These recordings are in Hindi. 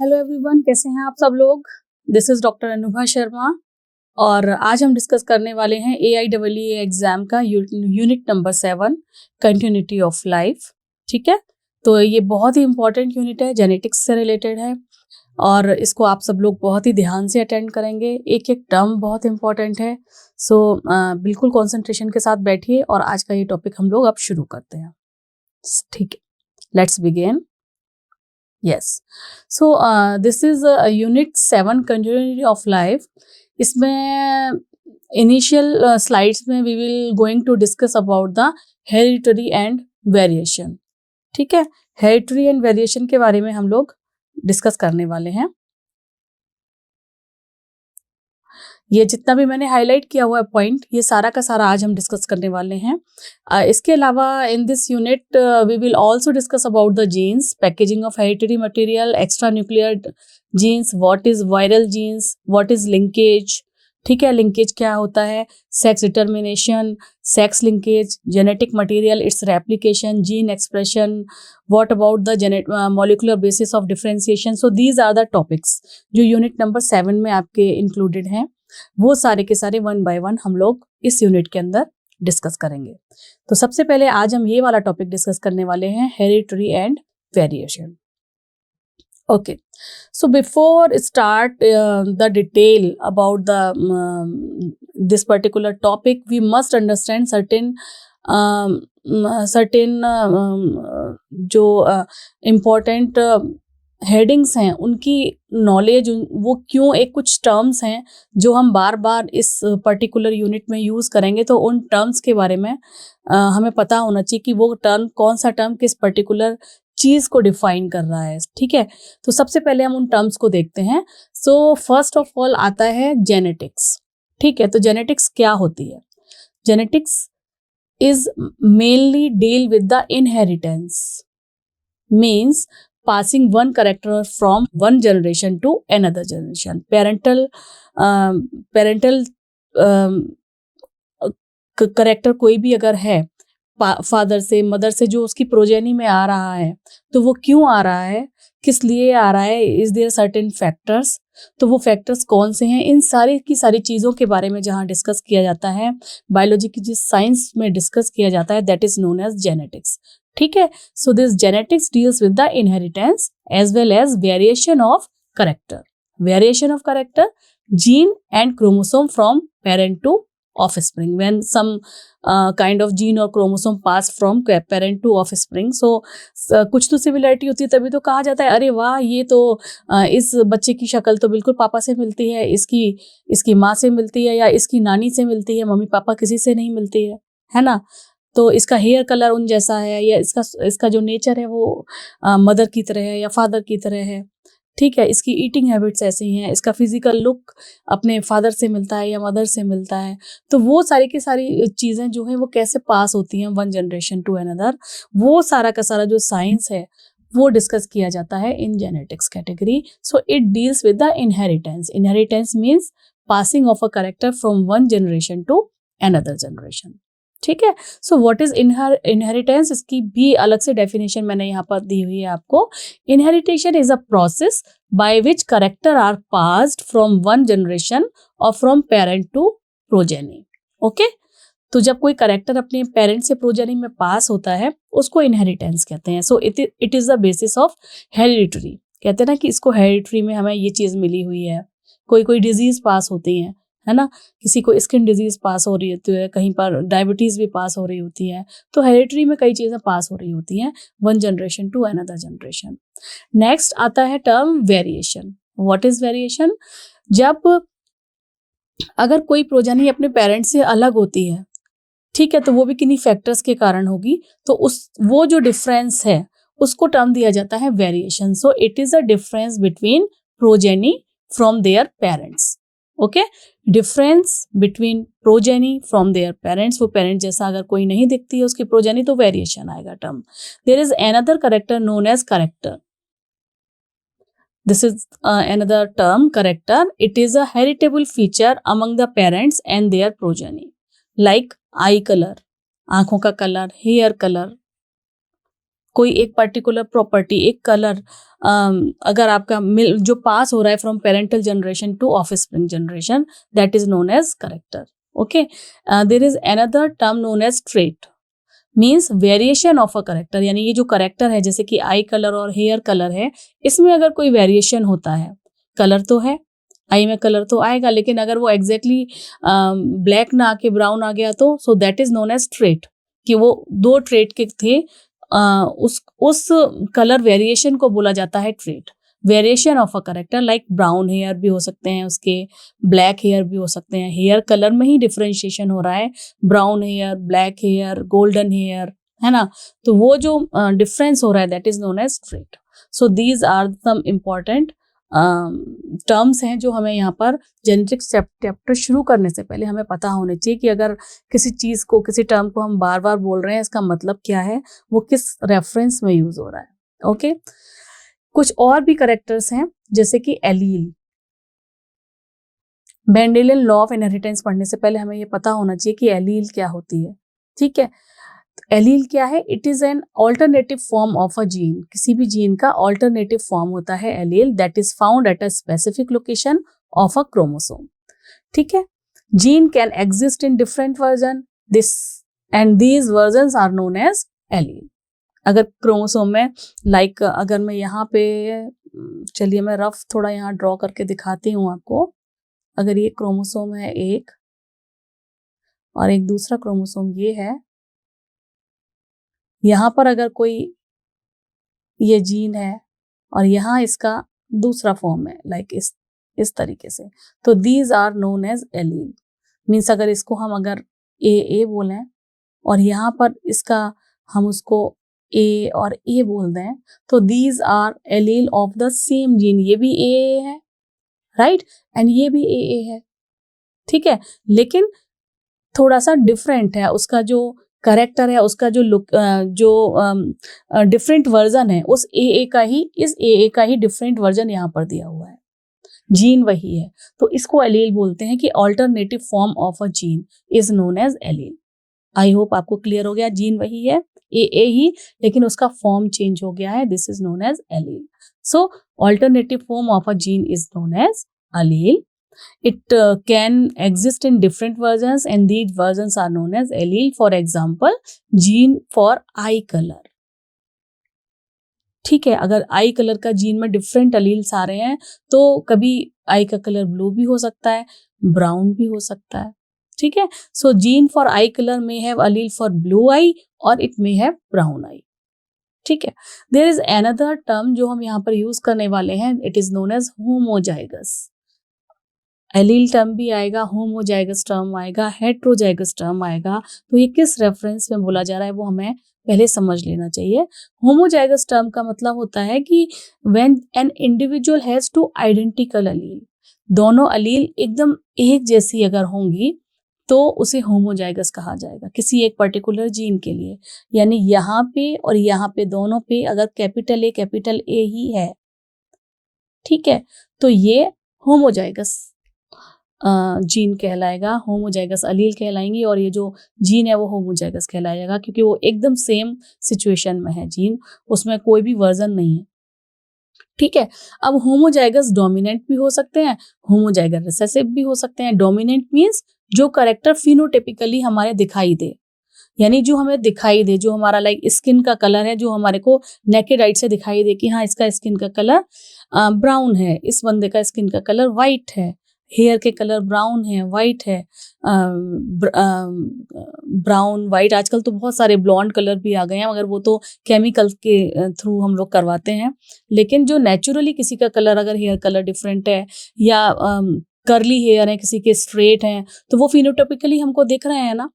हेलो एवरीवन, कैसे हैं आप सब लोग। This is doctor Anubha Sharma और आज हम डिस्कस करने वाले हैं AIEE एग्जाम का unit number 7 continuity of life. ठीक है, तो ये बहुत ही इंपॉर्टेंट यूनिट है, जेनेटिक्स से रिलेटेड है और इसको आप सब लोग बहुत ही ध्यान से अटेंड करेंगे। एक एक टर्म बहुत इंपॉर्टेंट है। सो बिल्कुल कॉन्सेंट्रेशन के साथ बैठिए और आज का ये टॉपिक हम लोग अब शुरू करते हैं। ठीक है, let's begin. Yes. So this is unit 7 continuity of life. इसमें इनिशियल स्लाइड्स में we will going to discuss about the hereditary and variation. ठीक है, हेरिडिटरी एंड वेरिएशन के बारे में हम लोग डिस्कस करने वाले हैं। ये जितना भी मैंने हाईलाइट किया हुआ है पॉइंट, ये सारा का सारा आज हम डिस्कस करने वाले हैं। इसके अलावा in this unit we will also discuss about the genes, packaging of hereditary material, extra nuclear genes, what is viral genes, what is linkage. ठीक है, लिंकेज क्या होता है, sex determination, sex linkage, genetic material, its replication, gene expression, what about the molecular basis of differentiation. So these are the topics जो यूनिट नंबर 7 में आपके इंक्लूडेड हैं। वो सारे के सारे 1 बाय 1 हम लोग इस यूनिट के अंदर डिस्कस करेंगे। तो सबसे पहले आज हम ये वाला टॉपिक डिस्कस करने वाले हैं, hereditary and variation. Okay, so before start the detail about this particular topic, we must understand certain जो important हेडिंग्स हैं उनकी नॉलेज, वो क्यों, एक कुछ टर्म्स हैं जो हम बार बार इस पर्टिकुलर यूनिट में यूज़ करेंगे, तो उन टर्म्स के बारे में हमें पता होना चाहिए कि वो टर्म, कौन सा टर्म किस पर्टिकुलर चीज़ को डिफाइन कर रहा है। ठीक है, तो सबसे पहले हम उन टर्म्स को देखते हैं। सो फर्स्ट ऑफ ऑल आता है जेनेटिक्स। ठीक है, तो जेनेटिक्स क्या होती है? Genetics is mainly deal with the inheritance, means passing one character from one generation to another generation. Parental character कोई भी अगर है फादर से, मदर से, जो उसकी प्रोजेनी में आ रहा है, तो वो क्यों आ रहा है, किस लिए आ रहा है, इज देयर सर्टेन फैक्टर्स, तो वो फैक्टर्स कौन से हैं, इन सारी की सारी चीज़ों के बारे में जहाँ डिस्कस किया जाता है, बायोलॉजी की जिस साइंस में डिस्कस किया जाता है, that is known as genetics. ठीक है, so this genetics deals with the inheritance as well as variation of character. Variation of character, gene and chromosome from parent to offspring, when some kind of gene or chromosome pass from parent to offspring. So कुछ तो सिमिलरिटी होती है, तभी तो कहा जाता है अरे वाह, ये तो इस बच्चे की शक्ल तो बिल्कुल पापा से मिलती है, इसकी माँ से मिलती है या इसकी नानी से मिलती है, मम्मी पापा किसी से नहीं मिलती है ना। तो इसका हेयर कलर उन जैसा है, या इसका जो नेचर है वो मदर की तरह है या फादर की तरह है। ठीक है, इसकी ईटिंग हैबिट्स ऐसी हैं, इसका फिजिकल लुक अपने फादर से मिलता है या मदर से मिलता है। तो वो सारी की सारी चीज़ें जो हैं वो कैसे पास होती हैं वन जनरेशन टू अनदर, वो सारा का सारा जो साइंस है वो डिस्कस किया जाता है in genetics category. So it deals with the inheritance. Inheritance means passing of a character from one generation to another generation. ठीक है, सो व्हाट इज इनहेरिटेंस, इसकी भी अलग से डेफिनेशन मैंने यहाँ पर दी हुई है आपको। Inheritance is a process by which character are passed from one generation और from parent to progeny. Okay, तो जब कोई करेक्टर अपने पेरेंट से प्रोजेनी में पास होता है उसको इनहेरिटेंस कहते हैं। सो it is the basis of hereditary. कहते हैं ना कि इसको हेरिडिटरी में हमें ये चीज़ मिली हुई है। कोई डिजीज पास होती है ना, किसी को स्किन डिजीज पास हो रही होती है, कहीं पर डायबिटीज भी पास हो रही होती है, तो हेरिडिटरी में कई चीज़ें पास हो रही होती हैं one generation to another generation. Next आता है term variation. What is variation? जब अगर कोई प्रोजेनी अपने पेरेंट्स से अलग होती है, ठीक है, तो वो भी किन्हीं फैक्टर्स के कारण होगी, तो वो जो डिफरेंस है उसको टर्म दिया जाता है variation. So it is a difference between progeny from their parents. Okay, difference between progeny from their parents, वो पेरेंट जैसा अगर कोई नहीं दिखती है उसकी प्रोजेनी, तो वेरिएशन आएगा term. There is another character known as character. This is another term, character. It is a heritable feature among the parents and their progeny, like eye colour, आंखों का कलर, हेयर कलर, कोई एक पर्टिकुलर प्रॉपर्टी, एक कलर अगर आपका जो पास हो रहा है from parental generation to offspring generation, that is known as character. Okay, there is another term known as trait, means variation of a character. यानी ये जो करेक्टर है, जैसे कि आई कलर और हेयर कलर है, इसमें अगर कोई वेरिएशन होता है, कलर तो है, आई में कलर तो आएगा, लेकिन अगर वो एग्जैक्टली ब्लैक ना आके ब्राउन आ गया तो so that is known as trait, कि वो दो ट्रेट के थे, उस कलर वेरिएशन को बोला जाता है trait. Variation of a character, like brown hair भी हो सकते हैं उसके, ब्लैक हेयर भी हो सकते हैं. हेयर कलर में ही डिफरेंशिएशन हो रहा है, brown hair, black hair, golden hair, है ना. तो वो जो डिफरेंस हो रहा है that is known as trait. So these are some important terms हैं जो हमें यहाँ पर जेनेटिक्स चैप्टर शुरू करने से पहले हमें पता होने चाहिए कि अगर किसी चीज़ को, किसी टर्म को हम बार बार बोल रहे हैं, इसका मतलब क्या है, वो किस रेफरेंस में यूज हो रहा है. ओके, कुछ और भी करेक्टर्स हैं जैसे कि allele. Mendelian law of inheritance पढ़ने से पहले हमें ये पता होना चाहिए कि एलील क्या होती है. ठीक है, एलील क्या है? It is an alternative form of a gene. किसी भी जीन का ऑल्टरनेटिव फॉर्म होता है allele, that is found at a specific location of a chromosome. ठीक है, gene can exist in different version, this and these versions are known as allele. अगर क्रोमोसोम में लाइक अगर मैं यहाँ पे, चलिए मैं रफ थोड़ा यहाँ ड्रॉ करके दिखाती हूँ आपको. अगर ये क्रोमोसोम है एक, और एक दूसरा क्रोमोसोम ये है, यहाँ पर अगर कोई ये जीन है और यहाँ इसका दूसरा फॉर्म है, लाइक इस तरीके से, तो these are known as allele. Means अगर इसको हम अगर ए बोलें और यहाँ पर इसका हम उसको ए और ए बोल दें, तो these R allele of the same gene. ये भी ए है, राइट, एंड ये भी ए है. ठीक है, लेकिन थोड़ा सा डिफरेंट है उसका जो करेक्टर है, उसका जो लुक, जो डिफरेंट वर्जन है उस ए का ही, इस ए का ही डिफरेंट वर्जन यहाँ पर दिया हुआ है. जीन वही है, तो इसको एलील बोलते हैं कि alternative form of a gene is known as allele. I hope आपको क्लियर हो गया. जीन वही है, ए ही, लेकिन उसका फॉर्म चेंज हो गया है, this is known as allele. So alternative form of a gene is known as allele. It can exist in different versions and these versions are known as allele. For example, gene for eye color. ठीक है, अगर आई कलर का जीन में डिफरेंट अलील्स आ रहे हैं तो कभी आई का कलर ब्लू भी हो सकता है, ब्राउन भी हो सकता है. ठीक है, सो जीन फॉर आई कलर में हैव अलील फॉर ब्लू आई और इट में हैव ब्राउन आई. ठीक है, देयर इज अनदर टर्म जो हम यहाँ पर यूज करने वाले हैं, it is known as homozygous. Allele term भी आएगा, होमोजाइगस टर्म आएगा, हेट्रोजाइगस टर्म आएगा. तो ये किस रेफरेंस में बोला जा रहा है वो हमें पहले समझ लेना चाहिए. होमोजाइगस टर्म का मतलब होता है कि when an individual has two identical allele, दोनों अलील एकदम एक जैसी अगर होंगी तो उसे होमोजाइगस कहा जाएगा किसी एक पर्टिकुलर जीन के लिए. यानी यहाँ पे और यहाँ पे दोनों पे अगर कैपिटल ए ही है, ठीक है, तो ये होमोजाइगस जीन कहलाएगा, होमोजाइगस अलील कहलाएंगी, और ये जो जीन है वो होमोजाइगस कहलाएगा क्योंकि वो एकदम सेम सिचुएशन में है जीन, उसमें कोई भी वर्जन नहीं है. ठीक है, अब होमोजाइगस डोमिनेंट भी हो सकते हैं, होमोजाइगस रिसेसिव भी हो सकते हैं. डोमिनेंट मीन्स जो करेक्टर फिनोटाइपिकली हमारे दिखाई दे, यानी जो हमें दिखाई दे, जो हमारा लाइक स्किन का कलर है, जो हमारे को नेकेड आइट से दिखाई दे कि हाँ इसका स्किन का कलर ब्राउन है, इस बंदे का स्किन का कलर वाइट है, हेयर के कलर ब्राउन है, वाइट है, ब्राउन वाइट. आजकल तो बहुत सारे ब्लॉन्ड कलर भी आ गए हैं, मगर वो तो केमिकल के थ्रू हम लोग करवाते हैं. लेकिन जो नेचुरली किसी का कलर, अगर हेयर कलर डिफरेंट है या कर्ली हेयर है, किसी के स्ट्रेट हैं, तो वो फिनोटाइपिकली हमको दिख रहे हैं ना,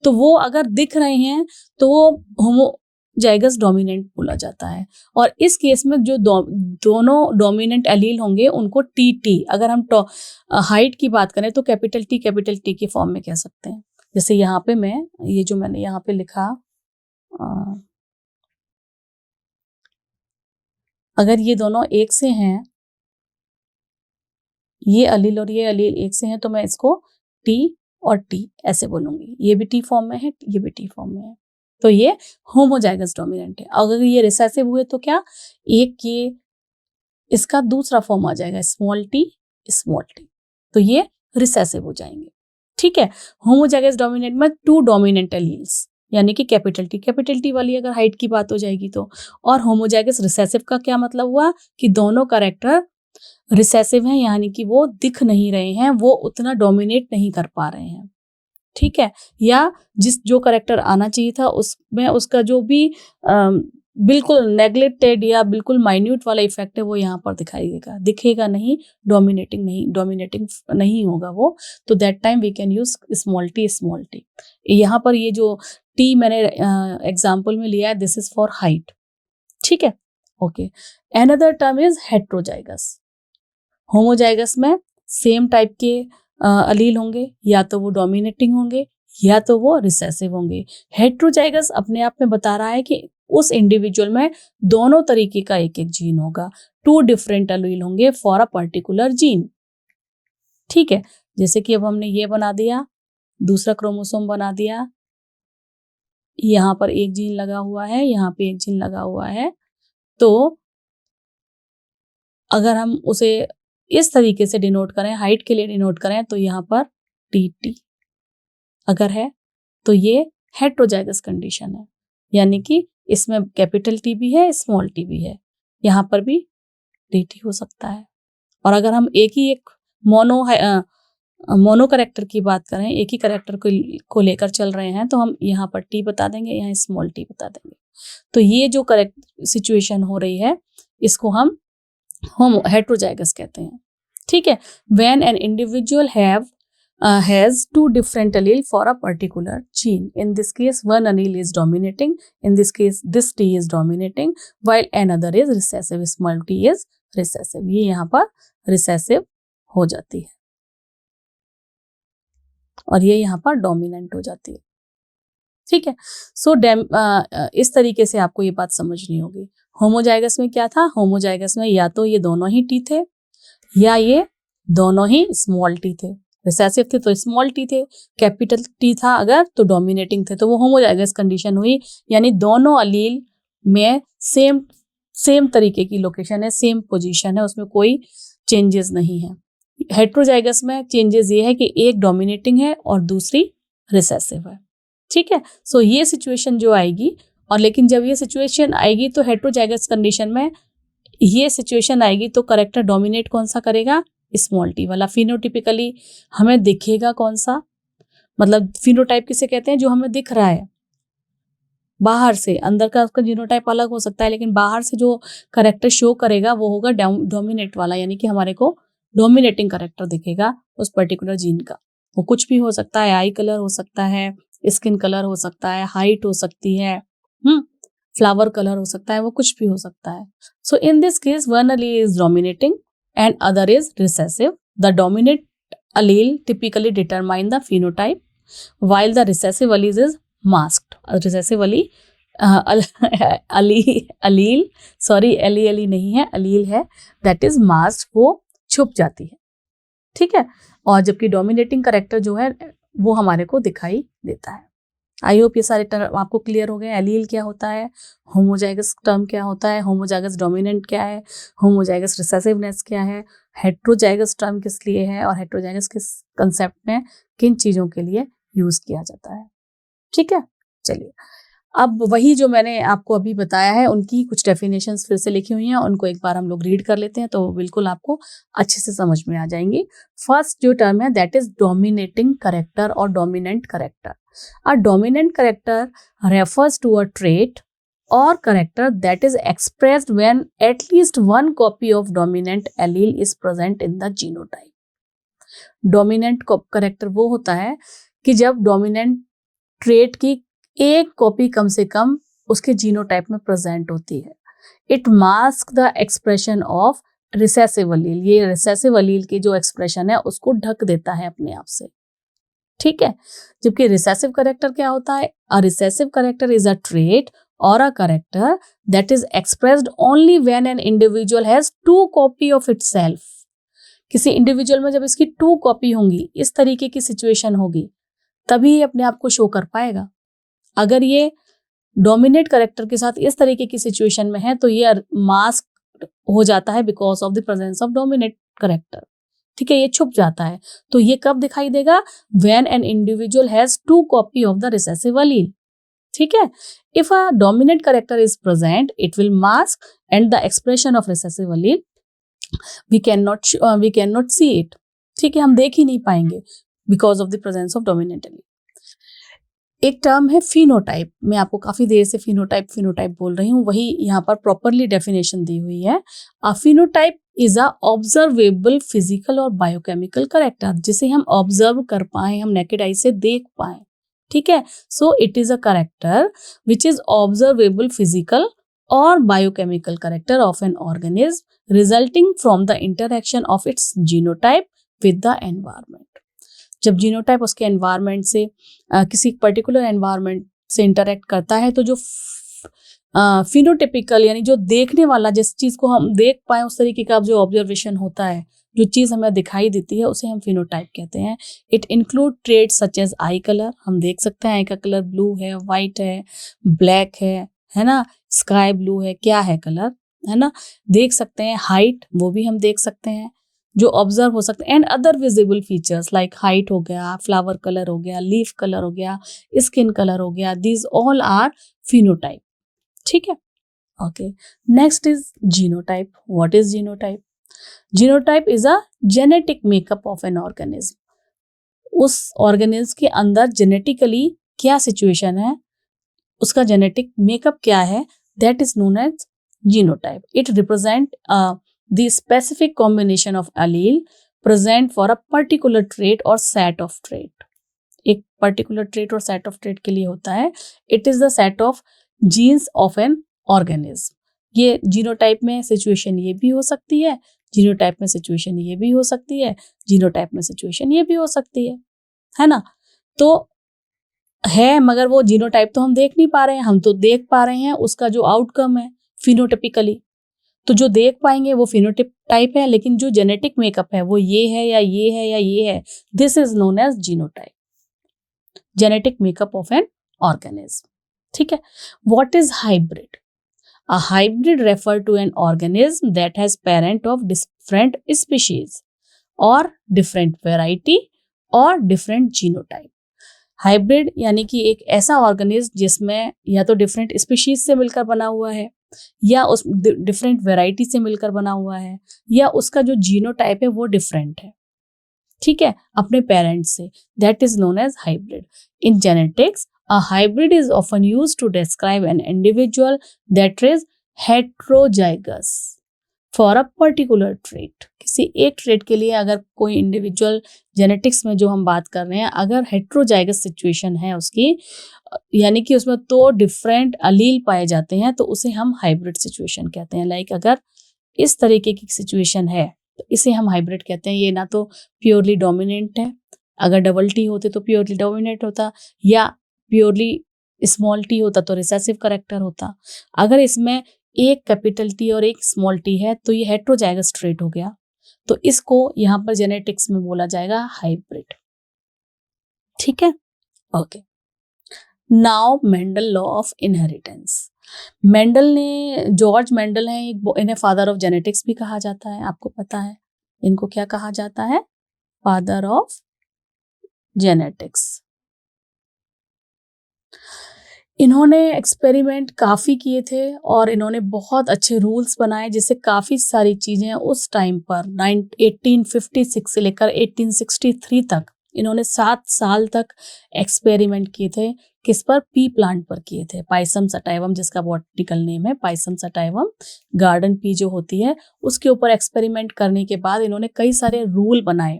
तो वो अगर दिख रहे हैं तो वो होमोजाइगस डोमिनेंट बोला जाता है. और इस केस में जो दोनों डोमिनेंट एलील होंगे उनको टी, अगर हम हाइट की बात करें तो कैपिटल टी के फॉर्म में कह सकते हैं. जैसे यहाँ पे मैं ये जो मैंने यहाँ पे लिखा, अगर ये दोनों एक से हैं, ये अलील और ये अलील एक से हैं, तो मैं इसको टी और टी ऐसे बोलूंगी. ये भी टी फॉर्म में है, ये भी टी फॉर्म में है. तो ये होमोजाइगस डोमिनेंट है। अगर ये रिसेसिव हुए तो क्या, एक ये इसका दूसरा फॉर्म आ जाएगा स्मॉल टी, तो ये रिसेसिव हो जाएंगे। ठीक है, होमोजाइगस डोमिनेंट में 2 डोमिनेंट एलील्स यानी कि कैपिटल टी वाली अगर हाइट की बात हो जाएगी तो, और होमोजाइगस रिसेसिव का क्या मतलब हुआ कि दोनों कैरेक्टर रिसेसिव हैं, यानी कि वो दिख नहीं रहे हैं, वो उतना डोमिनेट नहीं कर पा रहे हैं। ठीक है, या जो करेक्टर आना चाहिए था उसमें उसका जो भी बिल्कुल नेग्लेक्टेड या बिल्कुल माइन्यूट वाला इफेक्ट है वो यहाँ पर दिखेगा नहीं, डोमिनेटिंग नहीं होगा वो। तो that time we can use small T. यहाँ पर ये जो टी मैंने एग्जाम्पल में लिया है, दिस इज फॉर हाइट। ठीक है, okay. Another term is heterozygous. Homozygous में सेम टाइप के अलील होंगे, या तो वो डोमिनेटिंग होंगे या तो वो रिसेसिव होंगे। हेट्रोजाइगस अपने आप में बता रहा है कि उस इंडिविजुअल में दोनों तरीके का एक एक जीन होगा, 2 डिफरेंट अलील होंगे फॉर अ पर्टिकुलर जीन। ठीक है, जैसे कि अब हमने ये बना दिया, दूसरा क्रोमोसोम बना दिया, यहाँ पर एक जीन लगा हुआ है, यहाँ पे एक जीन लगा हुआ है, तो अगर हम उसे इस तरीके से डिनोट करें, हाइट के लिए डिनोट करें, तो यहाँ पर टी अगर है तो ये हेट्रोजाइगस कंडीशन है, यानी कि इसमें कैपिटल टी भी है, स्मॉल टी भी है, यहाँ पर भी टी हो सकता है। और अगर हम एक मोनो करेक्टर की बात करें, एक ही करेक्टर को लेकर चल रहे हैं, तो हम यहाँ पर टी बता देंगे, यहाँ स्मॉल टी बता देंगे। तो ये जो करेक्ट सिचुएशन हो रही है इसको हम हेट्रोजाइगस कहते हैं। ठीक है, when an individual has 2 different allele for a particular gene. In this case, one allele is dominating. In this case, this T is dominating, while another is recessive. Small t is recessive. ये यहाँ पर recessive हो जाती है और ये यहाँ पर dominant हो जाती है। ठीक है, सो इस तरीके से आपको ये बात समझनी होगी। होमोजाइगस में क्या था, होमोजाइगस में या तो ये दोनों ही टी थे या ये दोनों ही स्मॉल टी थे। रिसेसिव थे तो स्मॉल टी थे, कैपिटल टी था अगर तो डोमिनेटिंग थे, तो वो होमोजाइगस कंडीशन हुई, यानी दोनों अलील में सेम तरीके की लोकेशन है, सेम पोजीशन है, उसमें कोई चेंजेस नहीं है। हेट्रोजाइगस में चेंजेस ये है कि एक डोमिनेटिंग है और दूसरी रिसेसिव है। ठीक है, सो ये सिचुएशन जो आएगी, और लेकिन जब ये सिचुएशन आएगी तो हेट्रोजाइगस कंडीशन में ये सिचुएशन आएगी तो करेक्टर डोमिनेट कौन सा करेगा, स्मॉल टी वाला। फिनोटिपिकली हमें दिखेगा कौन सा, मतलब फिनोटाइप किसे कहते हैं, जो हमें दिख रहा है बाहर से, अंदर का उसका जीनोटाइप अलग हो सकता है, लेकिन बाहर से जो करेक्टर शो करेगा वो होगा डोमिनेट वाला, यानी कि हमारे को डोमिनेटिंग करेक्टर दिखेगा उस पर्टिकुलर जीन का। वो कुछ भी हो सकता है, आई कलर हो सकता है, स्किन कलर हो सकता है, हाइट हो सकती है, फ्लावर कलर हो सकता है, वो कुछ भी हो सकता है। So in this case one allele is dominating and other is recessive. The dominant allele typically determine the phenotype, while the recessive allele is masked. Recessive allele नहीं है, allele है, that is masked, वो छुप जाती है। ठीक है, और जबकि डोमिनेटिंग करेक्टर जो है वो हमारे को दिखाई देता है। आई होप ये सारे टर्म आपको क्लियर हो गए। एलील क्या होता है, होमोजाइगस टर्म क्या होता है, होमोजाइगस डोमिनेंट क्या है, होमोजाइगस रिसेसिवनेस क्या है, हेट्रोजाइगस टर्म किस लिए है, और हेट्रोजाइगस किस कंसेप्ट में किन चीज़ों के लिए यूज किया जाता है। ठीक है, चलिए अब वही जो मैंने आपको अभी बताया है उनकी कुछ डेफिनेशंस फिर से लिखी हुई हैं, उनको एक बार हम लोग रीड कर लेते हैं तो बिल्कुल आपको अच्छे से समझ में आ जाएंगी। फर्स्ट जो टर्म है दैट इज डोमिनेटिंग करेक्टर और dominant character. A dominant character refers to a trait or character that is expressed when at least one copy of dominant allele is present in the genotype. Dominant character वो होता है कि जब dominant trait की एक कॉपी कम से कम उसके जीनोटाइप में प्रेजेंट होती है। It masks the expression of recessive allele. ये recessive allele की जो एक्सप्रेशन है उसको ढक देता है अपने आप से। ठीक है, जबकि रिसेसिव करेक्टर क्या होता है, a recessive character is a trait और a character that is expressed only when an individual has 2 copy of itself. किसी इंडिविजुअल में जब इसकी 2 कॉपी होंगी, इस तरीके की सिचुएशन होगी, तभी ये अपने आप को शो कर पाएगा। अगर ये डोमिनेट करेक्टर के साथ इस तरीके की सिचुएशन में है तो ये मास्क हो जाता है because of the presence of dominate character. ठीक है, ये छुप जाता है। तो ये कब दिखाई देगा? When an individual has two copy of the recessive allele. ठीक है, if a dominate character is present it will mask and the expression of recessive allele we can not see it. ठीक है, हम देख ही नहीं पाएंगे because of the presence of dominate allele. एक टर्म है फिनोटाइप। मैं आपको काफी देर से फिनोटाइप बोल रही हूँ, वही यहाँ पर प्रॉपरली डेफिनेशन दी हुई है। अ phenotype is a observable physical और बायोकेमिकल करेक्टर, जिसे हम ऑब्जर्व कर पाए, हम नेकेड आई से देख पाए। ठीक है, so it is a character which is observable physical और biochemical character of an organism resulting from the interaction of its genotype with the environment. जब जीनोटाइप उसके एनवायरमेंट से किसी पर्टिकुलर एनवायरमेंट से इंटरेक्ट करता है तो जो फिनोटिपिकल यानी जो देखने वाला, जिस चीज को हम देख पाए उस तरीके का जो ऑब्जर्वेशन होता है, जो चीज हमें दिखाई देती है उसे हम फिनोटाइप कहते हैं। It include traits such as eye colour, हम देख सकते हैं आई का कलर ब्लू है, वाइट है, ब्लैक है ना, स्काई ब्लू है, क्या है कलर, है ना। देख सकते हैं हाइट, वो भी हम देख सकते हैं जो ऑब्जर्व हो सकते हैं। And other visible features like height हो गया, फ्लावर कलर हो गया, लीफ कलर हो गया, स्किन कलर हो गया, दीज ऑल आर फिनोटाइप। ठीक है, okay. Next is genotype. What is genotype? Genotype is a genetic makeup of an organism. उस ऑर्गेनिज्म के अंदर जेनेटिकली क्या सिचुएशन है, उसका जेनेटिक मेकअप क्या है, that is known as genotype. It represent the specific combination of allele present for a particular trait or set of trait। एक particular trait और set of trait के लिए होता है। It is the set of genes of an organism। ये जीनोटाइप में सिचुएशन ये भी हो सकती है, जीनोटाइप में सिचुएशन ये भी हो सकती है, जीनोटाइप में सिचुएशन ये भी हो सकती है ना। तो है, मगर वो जीनोटाइप तो हम देख नहीं पा रहे हैं, हम तो देख पा रहे हैं उसका जो आउटकम है फिनोटिपिकली। तो जो देख पाएंगे वो फिनोटाइप टाइप है, लेकिन जो जेनेटिक मेकअप है वो ये है या ये है या ये है, this is known as genotype, genetic makeup of an organism. ठीक है, what is hybrid? A hybrid refer to an organism that has parent of different species और डिफरेंट वेराइटी और डिफरेंट जीनोटाइप। हाइब्रिड यानी कि एक ऐसा ऑर्गेनिज्म जिसमें या तो डिफरेंट स्पीशीज से मिलकर बना हुआ है, या उस डिफरेंट वैरायटी से मिलकर बना हुआ है, या उसका जो जीनोटाइप है वो डिफरेंट है, ठीक है, अपने पेरेंट्स से, that is known as hybrid. In genetics a hybrid is often used to describe an individual that is heterozygous for a particular trait. किसी एक ट्रेट के लिए अगर कोई इंडिविजुअल जेनेटिक्स में जो हम बात कर रहे हैं, अगर हेट्रोजाइगस सिचुएशन है उसकी, यानी कि उसमें तो डिफरेंट अलील पाए जाते हैं, तो उसे हम हाइब्रिड सिचुएशन कहते हैं। लाइक अगर इस तरीके की सिचुएशन है तो इसे हम हाइब्रिड कहते हैं। ये ना तो प्योरली डोमिनेंट है, अगर डबल टी होते तो प्योरली डोमिनेंट होता, या प्योरली स्मॉल टी होता तो रिसेसिव करेक्टर होता। अगर इसमें एक कैपिटल टी और एक स्मॉल टी है तो ये हेट्रोजाइगस ट्रेट हो गया, तो इसको यहाँ पर जेनेटिक्स में बोला जाएगा हाइब्रिड। ठीक है, okay. Now Mendel law of inheritance. Mendel ने, जॉर्ज मेंडल है, इन्हें फादर ऑफ जेनेटिक्स भी कहा जाता है, आपको पता है इनको क्या कहा जाता है? Father of genetics. इन्होंने एक्सपेरिमेंट काफ़ी किए थे और इन्होंने बहुत अच्छे रूल्स बनाए, जिससे काफ़ी सारी चीज़ें उस टाइम पर 1856 से लेकर 1863 तक इन्होंने 7 साल तक एक्सपेरिमेंट किए थे। किस पर? पी प्लांट पर किए थे, पाइसम सटाइवम, जिसका बॉटनिकल नेम है पाइसम सटाइवम, गार्डन पी जो होती है उसके ऊपर एक्सपेरिमेंट करने के बाद इन्होंने कई सारे रूल बनाए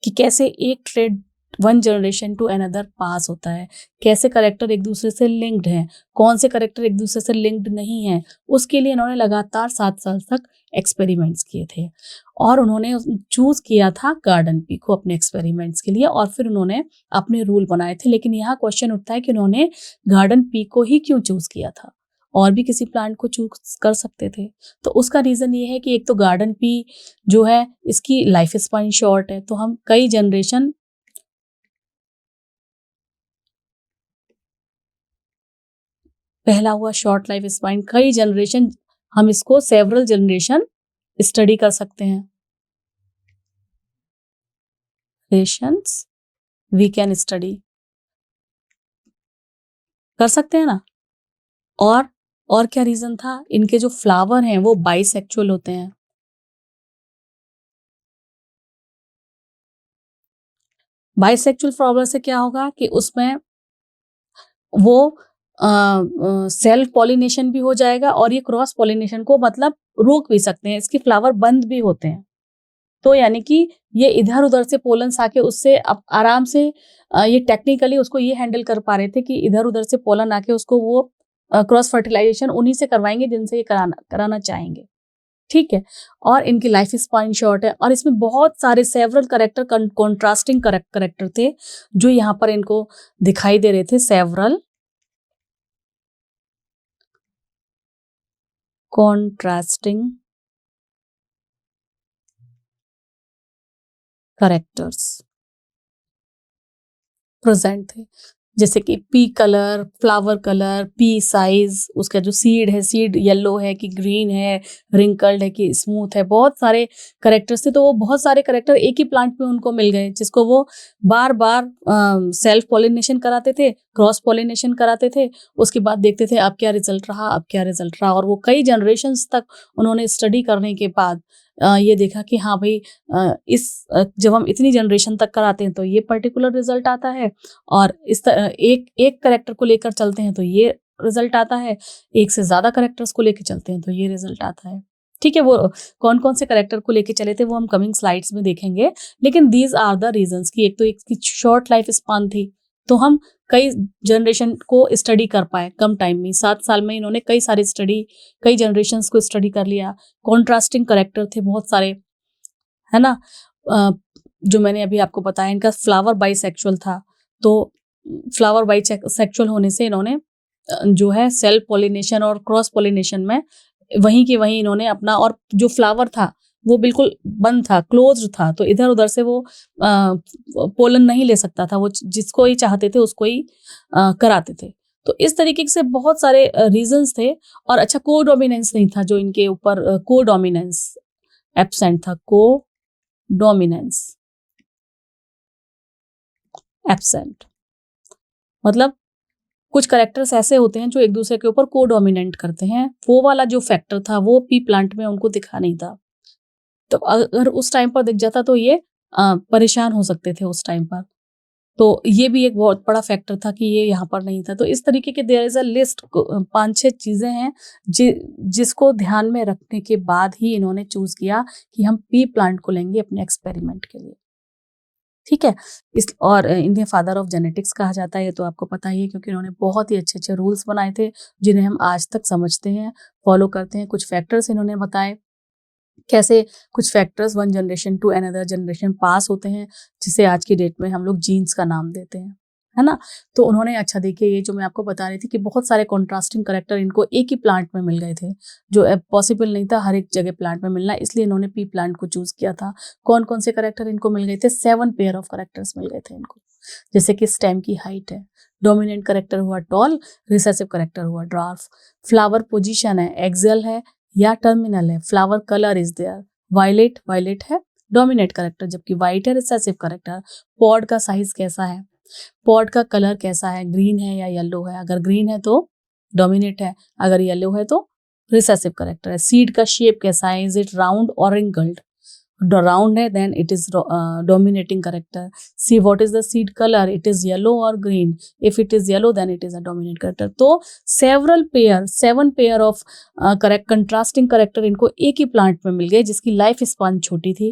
कि कैसे एक trait one generation to another pass होता है, कैसे करेक्टर एक दूसरे से लिंक्ड हैं, कौन से करेक्टर एक दूसरे से लिंक्ड नहीं हैं। उसके लिए इन्होंने लगातार 7 साल तक एक्सपेरिमेंट्स किए थे और उन्होंने चूज किया था गार्डन पी को अपने एक्सपेरिमेंट्स के लिए, और फिर उन्होंने अपने रूल बनाए थे। लेकिन यहाँ क्वेश्चन उठता है कि उन्होंने गार्डन पी को ही क्यों चूज किया था, और भी किसी प्लांट को चूज कर सकते थे। तो उसका रीजन ये है कि एक तो गार्डन पी जो है इसकी लाइफ स्पाइन शॉर्ट है, तो हम कई जनरेशन पहला हुआ शॉर्ट लाइफ स्पान, कई जनरेशन, हम इसको सेवरल जनरेशन स्टडी कर सकते हैं, रेशंस वी कैन स्टडी कर सकते हैं ना। और क्या रीजन था, इनके जो फ्लावर हैं वो बाइसेक्चुअल होते हैं। बाइसेक्चुअल फ्लावर से क्या होगा कि उसमें वो सेल्फ पॉलिनेशन भी हो जाएगा और ये क्रॉस पॉलिनेशन को मतलब रोक भी सकते हैं, इसके फ्लावर बंद भी होते हैं। तो यानी कि ये इधर उधर से पोलन्स आके उससे आराम से ये टेक्निकली उसको ये हैंडल कर पा रहे थे कि इधर उधर से पोलन आके उसको वो क्रॉस फर्टिलाइजेशन उन्हीं से करवाएंगे जिनसे ये कराना चाहेंगे। ठीक है। और इनकी लाइफ स्पान शॉर्ट है और इसमें बहुत सारे सेवरल करेक्टर, कॉन्ट्रास्टिंग करेक्टर थे जो यहाँ पर इनको दिखाई दे रहे थे, सेवरल कॉन्ट्रास्टिंग करेक्टर्स प्रेजेंट थे, जैसे कि P colour, flower colour, P size, उसका जो सीड है, सीड येलो है कि ग्रीन है, रिंकल्ड है कि स्मूथ है, बहुत सारे करेक्टर्स थे। तो वो बहुत सारे करेक्टर एक ही प्लांट में उनको मिल गए जिसको वो बार बार सेल्फ पॉलिनेशन कराते थे, क्रॉस पॉलिनेशन कराते थे, उसके बाद देखते थे अब क्या रिजल्ट रहा, अब क्या रिजल्ट रहा। और वो कई जनरेशन्स तक उन्होंने स्टडी करने के बाद ये देखा कि हाँ भाई, जब हम इतनी जनरेशन तक कराते हैं तो ये पर्टिकुलर रिजल्ट आता है, और इस एक करेक्टर को लेकर चलते हैं तो ये रिजल्ट आता है, एक से ज्यादा करेक्टर्स को लेकर चलते हैं तो ये रिजल्ट आता है। ठीक है, वो कौन कौन से करेक्टर को लेके चले थे वो हम कमिंग स्लाइड्स में देखेंगे, लेकिन दीज आर द रीजंस कि एक तो इसकी शॉर्ट लाइफ स्पान थी, तो हम कई जनरेशन को स्टडी कर पाए कम टाइम में, 7 साल में इन्होंने कई सारी स्टडी, कई जनरेशन को स्टडी कर लिया। कॉन्ट्रास्टिंग करेक्टर थे बहुत सारे, है ना। जो मैंने अभी आपको बताया, इनका फ्लावर बाइसेक्सुअल था, तो फ्लावर बाइसेक्सुअल होने से इन्होंने जो है सेल्फ पॉलिनेशन और क्रॉस पॉलिनेशन में वहीं के वहीं इन्होंने अपना, और जो फ्लावर था वो बिल्कुल बंद था, क्लोज्ड था, तो इधर उधर से वो पोलन नहीं ले सकता था, वो जिसको ही चाहते थे उसको ही कराते थे। तो इस तरीके से बहुत सारे रीजंस थे। और अच्छा, को डोमिनेंस नहीं था जो इनके ऊपर, को डोमिनेंस एब्सेंट था, को डोमिनेंस एब्सेंट, मतलब कुछ करेक्टर्स ऐसे होते हैं जो एक दूसरे के ऊपर को डोमिनेंट करते हैं, वो वाला जो फैक्टर था वो पी प्लांट में उनको दिखा नहीं था। तो अगर उस टाइम पर दिख जाता तो ये परेशान हो सकते थे उस टाइम पर। तो ये भी एक बहुत बड़ा फैक्टर था कि ये यहाँ पर नहीं था। तो इस तरीके के देयर इज अ लिस्ट, 5-6 चीजें हैं जिसको ध्यान में रखने के बाद ही इन्होंने चूज किया कि हम पी प्लांट को लेंगे अपने एक्सपेरिमेंट के लिए। ठीक है। और इन्हें फादर ऑफ जेनेटिक्स कहा जाता है, ये तो आपको पता ही है, क्योंकि इन्होंने बहुत ही अच्छे अच्छे रूल्स बनाए थे जिन्हें हम आज तक समझते हैं, फॉलो करते हैं। कुछ फैक्टर्स इन्होंने बताए, कैसे कुछ factors one generation to another generation pass होते हैं, जिसे आज की डेट में हम लोग जीन्स का नाम देते हैं, है ना। तो उन्होंने, अच्छा देखिए, ये जो मैं आपको बता रही थी कि बहुत सारे कॉन्ट्रास्टिंग करेक्टर इनको एक ही प्लांट में मिल गए थे, जो पॉसिबल नहीं था हर एक जगह प्लांट में मिलना, इसलिए इन्होंने पी प्लांट को चूज किया था। कौन कौन से करेक्टर इनको मिल गए थे? 7 पेयर ऑफ करेक्टर्स मिल गए थे इनको, जैसे कि स्टेम की हाइट है, डोमिनेंट करेक्टर हुआ टॉल, रिसेसिव करेक्टर हुआ ड्वार्फ, फ्लावर पोजीशन है, एक्सेल है या टर्मिनल है, flower colour is there, violet, violet है डोमिनेट करेक्टर, जबकि वाइट है रिसेसिव करेक्टर, पॉड का साइज कैसा है, पॉड का कलर कैसा है, ग्रीन है या येलो है, अगर ग्रीन है तो डोमिनेट है, अगर येलो है तो रिसेसिव करेक्टर है, सीड का शेप कैसा है, इज इट राउंड और रिंकल्ड, राउंड है then it is dominating character. See what is the seed color, it is yellow or green, if it is yellow then it is a dominant character. तो several pair, 7 pair of contrasting character इनको एक ही प्लांट में मिल गए, जिसकी लाइफ स्पान छोटी थी,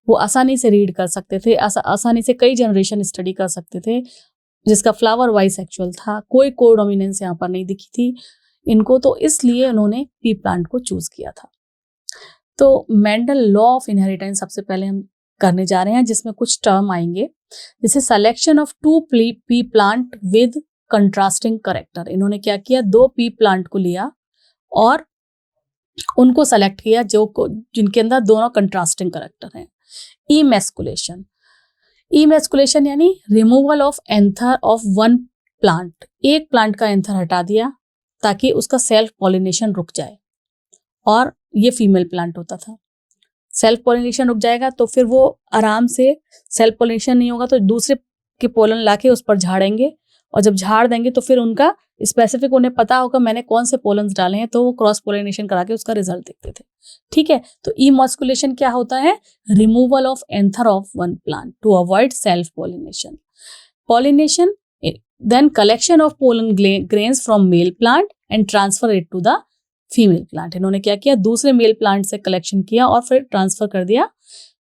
वो आसानी से रीड कर सकते थे, आसानी से कई जनरेशन स्टडी कर सकते थे, जिसका फ्लावर बाइसेक्सुअल था, कोई को डोमिनेंस यहाँ पर नहीं दिखी थी इनको, तो इसलिए उन्होंने पी प्लांट को चूज किया था। तो मेंडल लॉ ऑफ इनहेरिटेंस सबसे पहले हम करने जा रहे हैं, जिसमें कुछ टर्म आएंगे, जैसे selection of 2 P plant with contrasting character. इन्होंने क्या किया, 2 पी प्लांट को लिया और उनको सेलेक्ट किया जिनके अंदर दोनों कंट्रास्टिंग करेक्टर हैं। इमेस्कुलेशन, इमेस्कुलेशन यानी removal of anther of one plant, एक प्लांट का एंथर हटा दिया ताकि उसका सेल्फ पॉलिनेशन रुक जाए, और ये फीमेल प्लांट होता था। सेल्फ पॉलिनेशन रुक जाएगा तो फिर वो आराम से, सेल्फ पॉलिनेशन नहीं होगा तो दूसरे के पोलन लाके उस पर झाड़ेंगे, और जब झाड़ देंगे तो फिर उनका स्पेसिफिक उन्हें पता होगा मैंने कौन से पोलन्स डाले हैं, तो वो क्रॉस पोलिनेशन करा के उसका रिजल्ट देखते थे। ठीक है, तो इमॉस्कुलेशन क्या होता है? Removal of anther of one plant to avoid self pollination. Pollination then collection of pollen grains from male plant and transfer it to the female plant. इन्होंने क्या किया? दूसरे मेल प्लांट से कलेक्शन किया और फिर ट्रांसफर कर दिया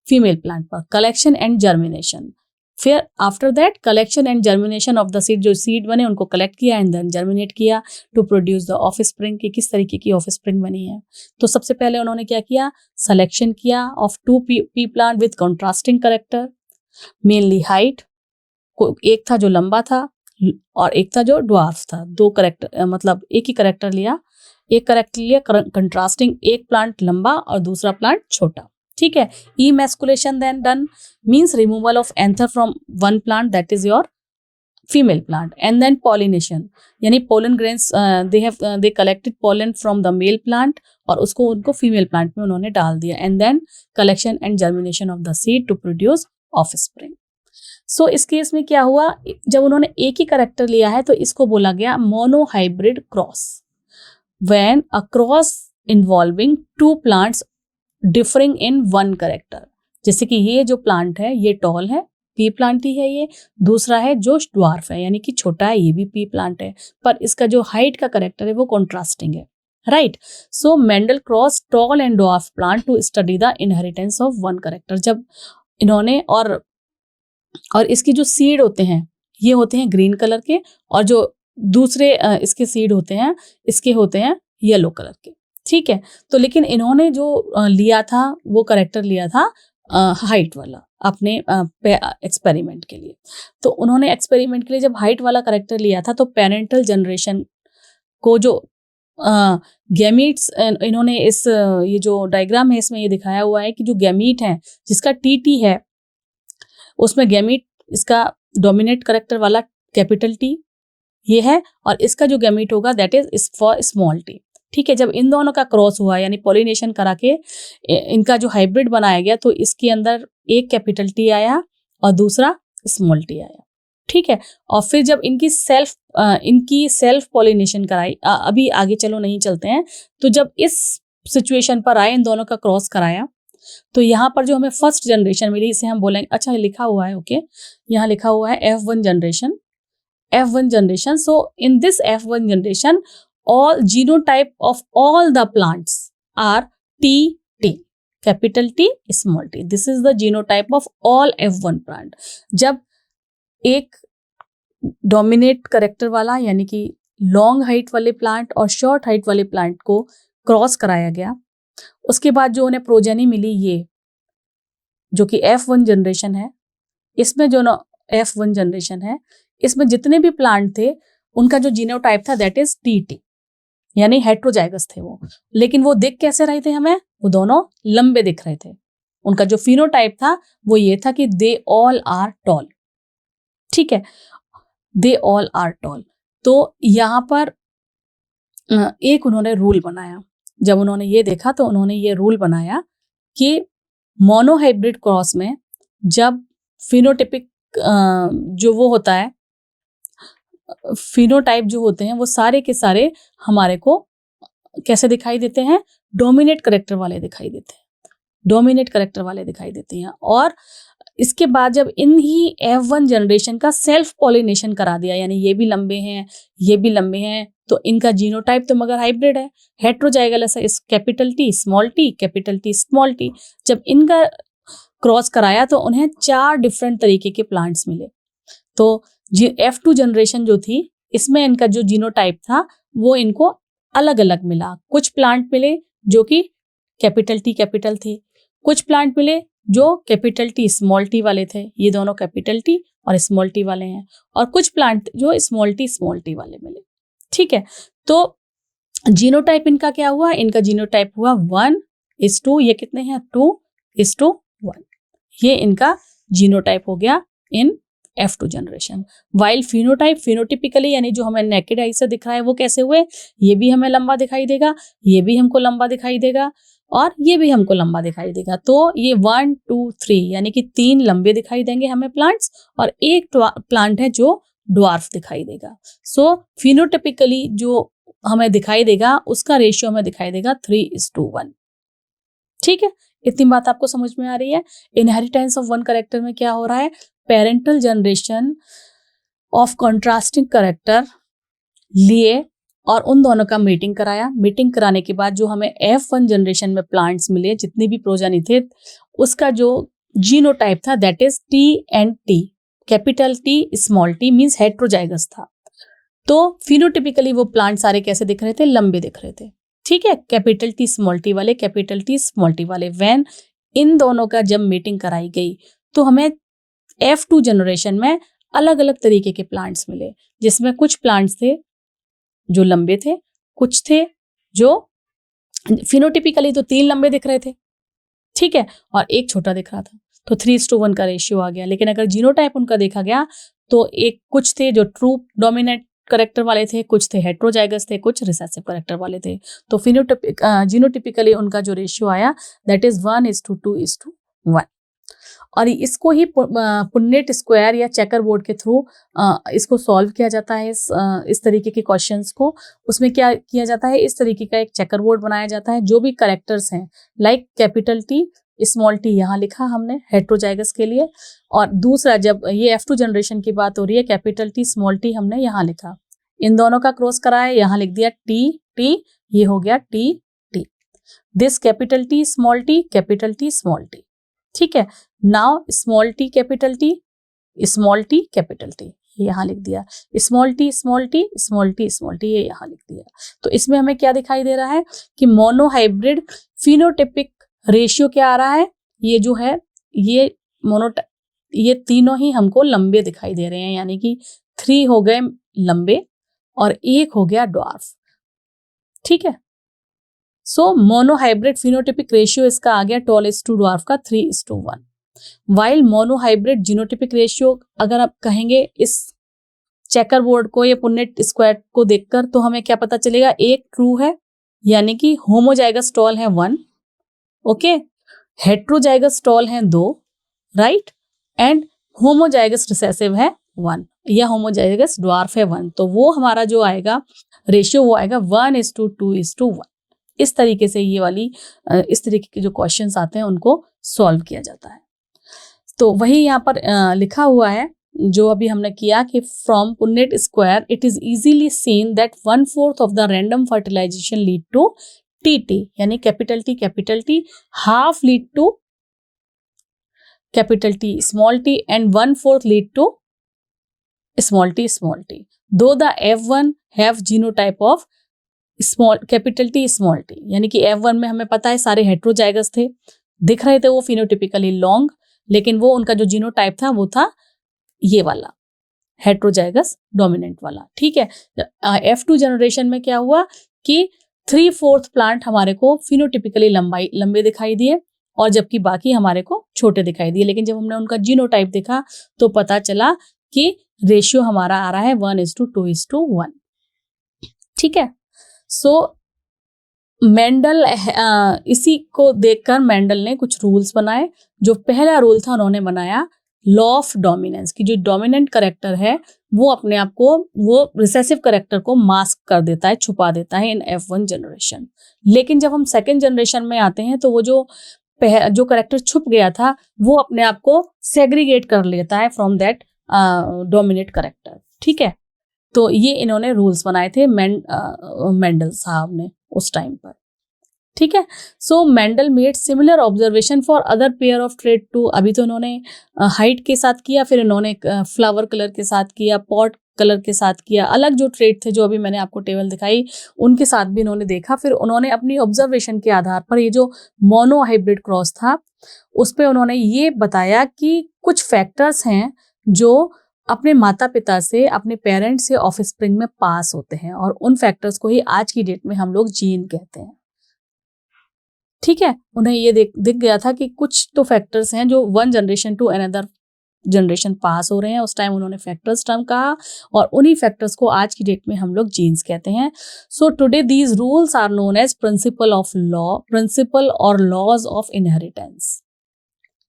फीमेल प्लांट पर। कलेक्शन एंड जर्मिनेशन, फिर after that collection and germination of the seed, जो सीड बने उनको कलेक्ट किया एंड देन जर्मिनेट किया टू प्रोड्यूस द ऑफस्प्रिंग। की किस तरीके की ऑफस्प्रिंग बनी है? तो सबसे पहले उन्होंने क्या किया? सिलेक्शन किया of 2 P plant with contrasting character, mainly height, एक था जो लंबा था और एक था जो ड्वार्फ था। 2 कैरेक्टर, मतलब एक ही कैरेक्टर लिया, एक कैरेक्टर लिया कंट्रास्टिंग, एक प्लांट लंबा और दूसरा प्लांट छोटा। ठीक है, emasculation then done means removal of anther from one plant, that is your female plant, and then pollination, यानी pollen grains they collected pollen from the male plant और उसको उनको female plant में उन्होंने डाल दिया, and then collection and germination of the seed to produce offspring. So इस केस में क्या हुआ? जब उन्होंने एक ही कैरेक्टर लिया है तो इसको बोला गया monohybrid cross, when a cross involving 2 plants differing in one character. जैसे कि ये जो प्लांट है ये टॉल है, पी प्लांट ही है ये, दूसरा है जो ड्वार्फ है यानी कि छोटा है, ये भी पी प्लांट है, पर इसका जो हाइट का कैरेक्टर है वो कॉन्ट्रास्टिंग है, right. So Mendel cross tall and dwarf plant to study the inheritance of one character. जब इन्होंने और इसके जो सीड होते हैं ये होते हैं ग्रीन कलर के, और जो दूसरे इसके सीड होते हैं इसके होते हैं येलो कलर के। ठीक है, तो लेकिन इन्होंने जो लिया था वो कैरेक्टर लिया था हाइट वाला अपने एक्सपेरिमेंट के लिए। तो उन्होंने एक्सपेरिमेंट के लिए जब हाइट वाला कैरेक्टर लिया था तो पेरेंटल जनरेशन को जो गैमीट्स, इन्होंने इस ये जो डायग्राम है इसमें ये दिखाया हुआ है कि जो गैमीट है जिसका टी है उसमें गैमीट इसका डोमिनेट कैरेक्टर वाला कैपिटल टी ये है, और इसका जो गैमीट होगा that is for small T. ठीक है, जब इन दोनों का क्रॉस हुआ यानी पॉलिनेशन करा के इनका जो हाइब्रिड बनाया गया तो इसके अंदर एक कैपिटल टी आया और दूसरा स्मॉल टी आया। ठीक है, और फिर जब इनकी सेल्फ पॉलिनेशन कराई, अभी आगे चलो नहीं चलते हैं, तो जब इस सिचुएशन पर आए इन दोनों का क्रॉस कराया तो यहाँ पर जो हमें फर्स्ट जनरेशन मिली इसे हम बोलेंगे, अच्छा लिखा हुआ है, ओके, यहाँ लिखा हुआ है F1 generation. So in this F1 generation all genotype of all the plants are TT, capital T, small t. This is the genotype of all F1 plant. जब एक डोमिनेट कैरेक्टर वाला यानी कि लॉन्ग हाइट वाले प्लांट और शॉर्ट हाइट वाले प्लांट को क्रॉस कराया गया, उसके बाद जो उन्हें प्रोजेनी मिली ये जो कि F1 जनरेशन है, इसमें जो F1 जनरेशन है इसमें जितने भी प्लांट थे उनका जो जीनोटाइप था दैट इज TT, यानी हेट्रोजाइगस थे वो। लेकिन वो दिख कैसे रहे थे हमें? वो दोनों लंबे दिख रहे थे। उनका जो फिनोटाइप था वो ये था कि दे ऑल आर टॉल। ठीक है, दे ऑल आर टॉल। तो यहाँ पर एक उन्होंने रूल बनाया। जब उन्होंने ये देखा तो उन्होंने ये रूल बनाया कि मोनोहाइब्रिड क्रॉस में जब फिनोटिपिक जो वो होता है, फिनोटाइप जो होते हैं वो सारे के सारे हमारे को कैसे दिखाई देते हैं? डोमिनेट कैरेक्टर वाले दिखाई देते हैं। और इसके बाद जब इन ही F1 जनरेशन का सेल्फ पॉलिनेशन करा दिया, यानी ये भी लंबे हैं ये भी लंबे हैं, तो इनका जीनोटाइप तो मगर हाइब्रिड है, हेट्रोजाइगस है, इस capital T small t, capital T small t। जब इनका क्रॉस कराया तो उन्हें 4 डिफरेंट तरीके के प्लांट्स मिले। तो F2 जनरेशन जो थी इसमें इनका जो जीनोटाइप था वो इनको अलग अलग मिला। कुछ प्लांट मिले जो कि कैपिटल T कैपिटल थी, कुछ प्लांट मिले जो कैपिटल T स्मॉल t वाले थे, ये दोनों कैपिटल T और स्मॉल t वाले हैं, और कुछ प्लांट जो स्मॉल t वाले मिले। ठीक है, तो जीनोटाइप इनका क्या हुआ? इनका जीनोटाइप हुआ 1:2, ये कितने हैं? 2:1। ये इनका जीनोटाइप हो गया इन F2 generation. While phenotype, phenotypically यानी जो हमें नेकेड आई से दिख रहा है वो कैसे हुए, ये भी हमें लंबा दिखाई देगा, ये भी हमको लंबा दिखाई देगा और ये भी हमको लंबा दिखाई देगा। तो ये 1 2 3 यानी कि 3 लंबे दिखाई देंगे हमें प्लांट्स और एक प्लांट है जो ड्वार्फ दिखाई देगा। सो फिनोटिपिकली जो हमें दिखाई देगा उसका रेशियो हमें दिखाई देगा 3:1। ठीक है, इतनी बात आपको समझ में आ रही है। इनहेरिटेंस ऑफ वन कैरेक्टर में क्या हो रहा है, parental generation of contrasting character लिए और उन दोनों का मीटिंग कराया। मीटिंग कराने के बाद जो हमें F1 जनरेशन में प्लांट्स मिले, जितने भी प्रोजेनी थे, उसका जो जीनोटाइप था that is T and T, capital T small t means heterozygous था। तो फिनोटिपिकली वो प्लांट सारे कैसे दिख रहे थे, लंबे दिख रहे थे। ठीक है, कैपिटल T स्मॉल t वाले, कैपिटल T स्मॉल t वाले। व्हेन इन दोनों का जब मीटिंग कराई गई तो हमें F2 जनरेशन में अलग अलग तरीके के प्लांट्स मिले, जिसमें कुछ प्लांट्स थे जो लंबे थे, कुछ थे जो फिनोटिपिकली तो 3 लंबे दिख रहे थे, ठीक है, और एक छोटा दिख रहा था। तो 3:1 का रेशियो आ गया। लेकिन अगर जीनोटाइप उनका देखा गया तो एक कुछ थे जो ट्रू डोमिनेंट करेक्टर वाले थे, कुछ थे हेट्रोजाइगस थे, कुछ रिसेसिव करेक्टर वाले थे। तो जीनोटिपिकली उनका जो रेशियो आया दैट इज 1:2:1। और इसको ही पुन्नेट स्क्वायर या चेकर बोर्ड के थ्रू इसको सॉल्व किया जाता है। इस तरीके के क्वेश्चंस को उसमें क्या किया जाता है, इस तरीके का एक चेकर बोर्ड बनाया जाता है। जो भी करेक्टर्स हैं like capital T small t यहाँ लिखा हमने हेट्रोजाइगस के लिए, और दूसरा जब ये F2 जनरेशन की बात हो रही है कैपिटल T स्मॉल t हमने यहाँ लिखा, इन दोनों का क्रॉस कराया, यहाँ लिख दिया T T, ये हो गया T T, this capital T small t, capital T small t। ठीक है, now small t capital T small t capital T, यहाँ लिख दिया, small t small t small t small t, ये यहाँ लिख दिया। तो इसमें हमें क्या दिखाई दे रहा है कि मोनोहाइब्रिड फिनोटिपिक रेशियो क्या आ रहा है, ये जो है ये तीनों ही हमको लंबे दिखाई दे रहे हैं, यानी कि 3 हो गए लंबे और 1 हो गया ड्वार्फ। ठीक है, सो मोनोहाइब्रिड फिनोटिपिक रेशियो इसका आ गया टॉल इज टू ड्वार्फ का 3:1। वाइल मोनोहाइब्रिड जीनोटिपिक रेशियो अगर आप कहेंगे इस चेकर बोर्ड को या पुन्नेट स्क्वायर को देखकर तो हमें क्या पता चलेगा, एक ट्रू है यानी कि होमोजाइगस टॉल है 1, ओके, हेट्रोजाइगस टॉल है 2, राइट, एंड होमोजाइगस रिसेसिव है 1 या होमोजाइगस ड्वार्फ है 1। तो वो हमारा जो आएगा रेशियो वो आएगा 1:2:1। इस तरीके से ये वाली इस तरीके के जो क्वेश्चंस आते हैं उनको सॉल्व किया जाता है। तो वही यहाँ पर लिखा हुआ है जो अभी हमने किया कि from Punnett square it is easily seen that 1/4 of the random fertilization lead to TT यानी capital T half lead to capital T small t and 1/4 lead to small t। Though the F1 have genotype of capital T small t, यानी कि F1 में हमें पता है सारे हेट्रोजाइगस थे, दिख रहे थे वो फिनोटिपिकली लॉन्ग, लेकिन वो उनका जो जीनोटाइप था वो था ये वाला हेट्रोजाइगस डोमिनेंट वाला। ठीक है, F2 जनरेशन में क्या हुआ कि 3/4 प्लांट हमारे को फिनोटिपिकली लंबे दिखाई दिए और जबकि बाकी हमारे को छोटे दिखाई दिए। लेकिन जब हमने उनका जीनोटाइप देखा तो पता चला कि रेशियो हमारा आ रहा है 1:2:1। ठीक है, सो मेंडल इसी को देखकर मेंडल ने कुछ रूल्स बनाए। जो पहला रूल था उन्होंने बनाया लॉ ऑफ डोमिनेंस की, जो डोमिनेंट करेक्टर है वो अपने आप को वो रिसेसिव करेक्टर को मास्क कर देता है, छुपा देता है इन F1 जनरेशन। लेकिन जब हम सेकेंड जनरेशन में आते हैं तो वो जो करेक्टर छुप गया था वो अपने आप को सेग्रीगेट कर लेता है फ्रॉम दैट डोमिनेट करेक्टर। ठीक है, तो ये इन्होंने रूल्स बनाए थे मेंडल साहब ने उस टाइम पर। ठीक है, so Mendel made similar observation for other pair of trait too. अभी तो इन्होंने हाइट के साथ किया, फिर इन्होंने फ्लावर कलर के साथ किया, पॉट कलर के साथ किया, अलग जो ट्रेट थे जो अभी मैंने आपको टेबल दिखाई उनके साथ भी इन्होंने देखा। फिर उन्होंने अपनी ऑब्जर्वेशन के आधार पर ये जो मोनो हाइब्रिड क्रॉस था उस पर उन्होंने ये बताया कि कुछ फैक्टर्स हैं जो अपने माता पिता से, अपने पेरेंट्स से ऑफस्प्रिंग में पास होते हैं और उन फैक्टर्स को ही आज की डेट में हम लोग जीन कहते हैं। ठीक है, उन्हें ये दिख गया था कि कुछ तो फैक्टर्स हैं जो one generation to another generation pass हो रहे हैं, उस टाइम उन्होंने फैक्टर्स टर्म कहा, और उन्हीं फैक्टर्स को आज की डेट में हम लोग जीन्स कहते हैं. So today these rules are known as principle of law, principle और लॉज ऑफ इनहेरिटेंस.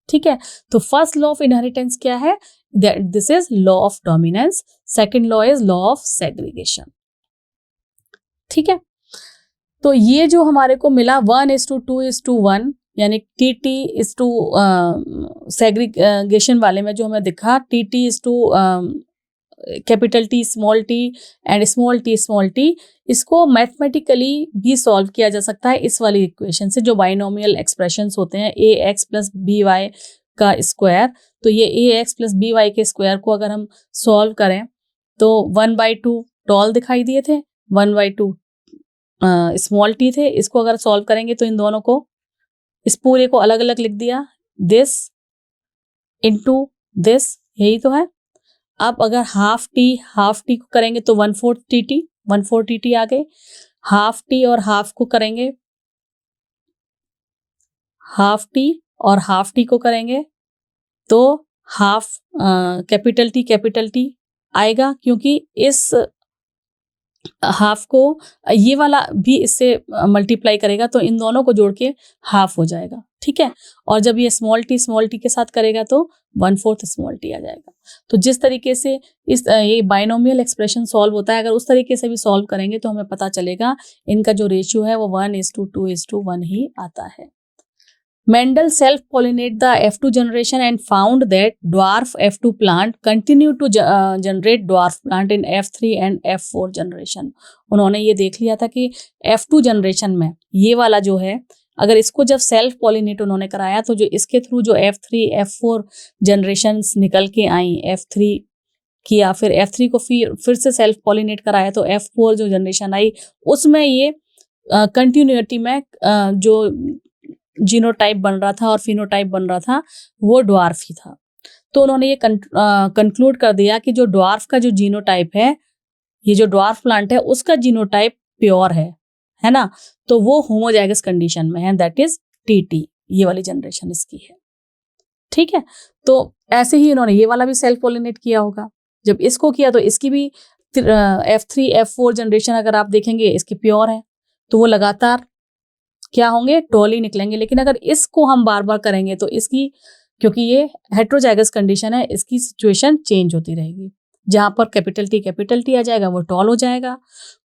ठीक है, तो फर्स्ट लॉ ऑफ इनहेरिटेंस क्या है? This is law of dominance. Second law is law of segregation. ठीक है, तो ये जो हमारे को मिला 1:2:1, यानी TT:2 सेग्रीगेशन वाले में जो हमें दिखा TT:2 capital T small t and small t, इसको मैथमेटिकली भी सॉल्व किया जा सकता है इस वाली इक्वेशन से, जो बाइनोमियल एक्सप्रेशंस होते हैं ax + by का स्क्वायर. तो ये ax + by के स्क्वायर को अगर हम सॉल्व करें तो 1/2 टॉल दिखाई दिए थे, 1/2 स्मॉल t थे. इसको अगर सॉल्व करेंगे तो इन दोनों को, इस पूरे को अलग अलग लिख दिया, दिस इनटू दिस, यही तो है. अब अगर हाफ टी को करेंगे तो 1/4 tt आ गए. हाफ टी और हाफ को करेंगे, हाफ टी और हाफ टी को करेंगे तो हाफ कैपिटल टी आएगा, क्योंकि इस हाफ को ये वाला भी इससे मल्टीप्लाई करेगा तो इन दोनों को जोड़ के हाफ हो जाएगा. ठीक है, और जब ये स्मॉल टी के साथ करेगा तो 1/4 स्मॉल टी आ जाएगा. तो जिस तरीके से ये बाइनोमियल एक्सप्रेशन सॉल्व होता है, अगर उस तरीके से भी सॉल्व करेंगे तो हमें पता चलेगा इनका जो रेशियो है वो 1:2:1 ही आता है. Mendel self-pollinate the F2 generation and found that dwarf F2 plant continue to generate dwarf plant in F3 and F4 generation. उन्होंने ये देख लिया था कि F2 जनरेशन में ये वाला जो है, अगर इसको जब सेल्फ पॉलिनेट उन्होंने कराया तो जो इसके थ्रू जो F3 F4 जनरेशन निकल के आई, F3 किया, फिर F3 को फिर से सेल्फ पॉलिनेट कराया तो F4 जो जनरेशन आई उसमें ये कंटिन्यूटी में जो जीनोटाइप बन रहा था और फिनोटाइप बन रहा था वो ड्वार्फ ही था. तो उन्होंने ये कंक्लूड कर दिया कि जो ड्वार्फ का जो जीनोटाइप है, ये जो ड्वार्फ प्लांट है उसका जीनोटाइप प्योर है ना, तो वो होमोजाइगस कंडीशन में है, दैट इज TT. ये वाली जनरेशन इसकी है. ठीक है, तो ऐसे ही इन्होंने ये वाला भी सेल्फ पॉलिनेट किया होगा. जब इसको किया तो इसकी भी F3 F4 जनरेशन अगर आप देखेंगे इसकी प्योर है, तो वो लगातार क्या होंगे, टॉल ही निकलेंगे. लेकिन अगर इसको हम बार बार करेंगे तो इसकी, क्योंकि ये हेट्रोजाइगस कंडीशन है, इसकी सिचुएशन चेंज होती रहेगी. जहां पर कैपिटल T आ जाएगा वो टॉल हो जाएगा,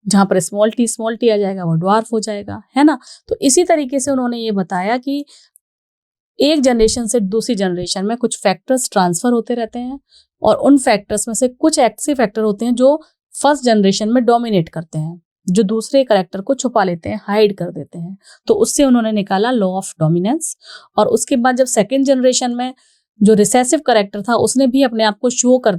जहां पर स्मॉल t आ जाएगा वो ड्वार्फ हो जाएगा, है ना. तो इसी तरीके से उन्होंने ये बताया कि एक जनरेशन से दूसरी जनरेशन में कुछ फैक्टर्स ट्रांसफर होते रहते हैं, और उन फैक्टर्स में से कुछ ऐसे फैक्टर होते हैं जो फर्स्ट जनरेशन में डोमिनेट करते हैं, जो दूसरे कैरेक्टर को छुपा लेते हैं, हाइड कर देते हैं. तो उससे उन्होंने निकाला लॉ ऑफ डोमिनेंस. और उसके बाद जब सेकेंड जनरेशन में जो रिसेसिव कैरेक्टर था उसने भी अपने आप को शो कर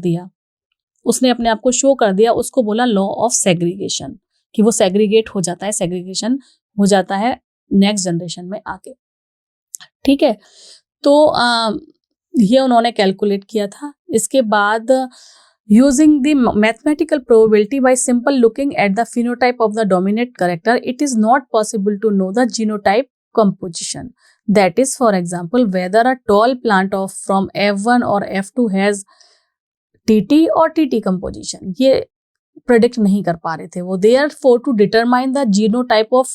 दिया, उसको बोला लॉ ऑफ सेग्रीगेशन, कि वो सेग्रीगेट हो जाता है, सेग्रीगेशन हो जाता है नेक्स्ट जनरेशन में आके. ठीक है, तो ये उन्होंने कैलकुलेट किया था. इसके बाद using the mathematical probability by simple looking at the phenotype of the dominant character, it is not possible to know the genotype composition. That is, for example, whether a tall plant from F1 or F2 has TT or TT composition. ये predict नहीं कर पा रहे थे वो. Therefore, to determine the genotype of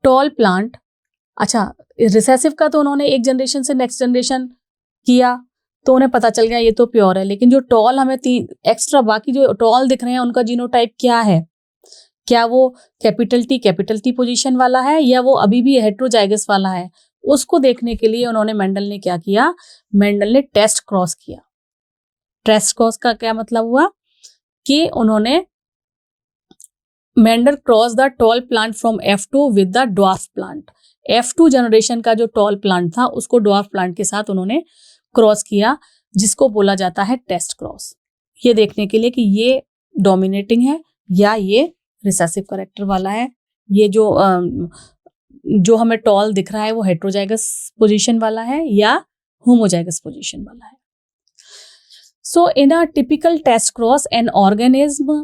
tall plant, अच्छा रिसेसिव का तो उन्होंने एक जनरेशन से नेक्स्ट जनरेशन किया तो उन्हें पता चल गया ये तो प्योर है. लेकिन जो टॉल हमें एक्स्ट्रा बाकी जो टॉल दिख रहे हैं उनका जीनोटाइप क्या है, क्या वो कैपिटल T पोजीशन वाला है या वो अभी भी हेट्रोजाइगस वाला है, उसको देखने के लिए उन्होंने मेंडल ने क्या किया, मेंडल ने टेस्ट क्रॉस किया. टेस्ट क्रॉस का क्या मतलब हुआ कि उन्होंने Mendel cross the tall plant from F2 with the dwarf plant. F2 generation का जो टॉल प्लांट था उसको ड्वार्फ प्लांट के साथ उन्होंने क्रॉस किया, जिसको बोला जाता है टेस्ट क्रॉस. ये देखने के लिए कि ये डोमिनेटिंग है या ये रिसेसिव कैरेक्टर वाला है, ये जो हमें टॉल दिख रहा है वो हेट्रोजाइगस पोजीशन वाला है या होमोजाइगस पोजीशन वाला है. So in a typical test cross an organism,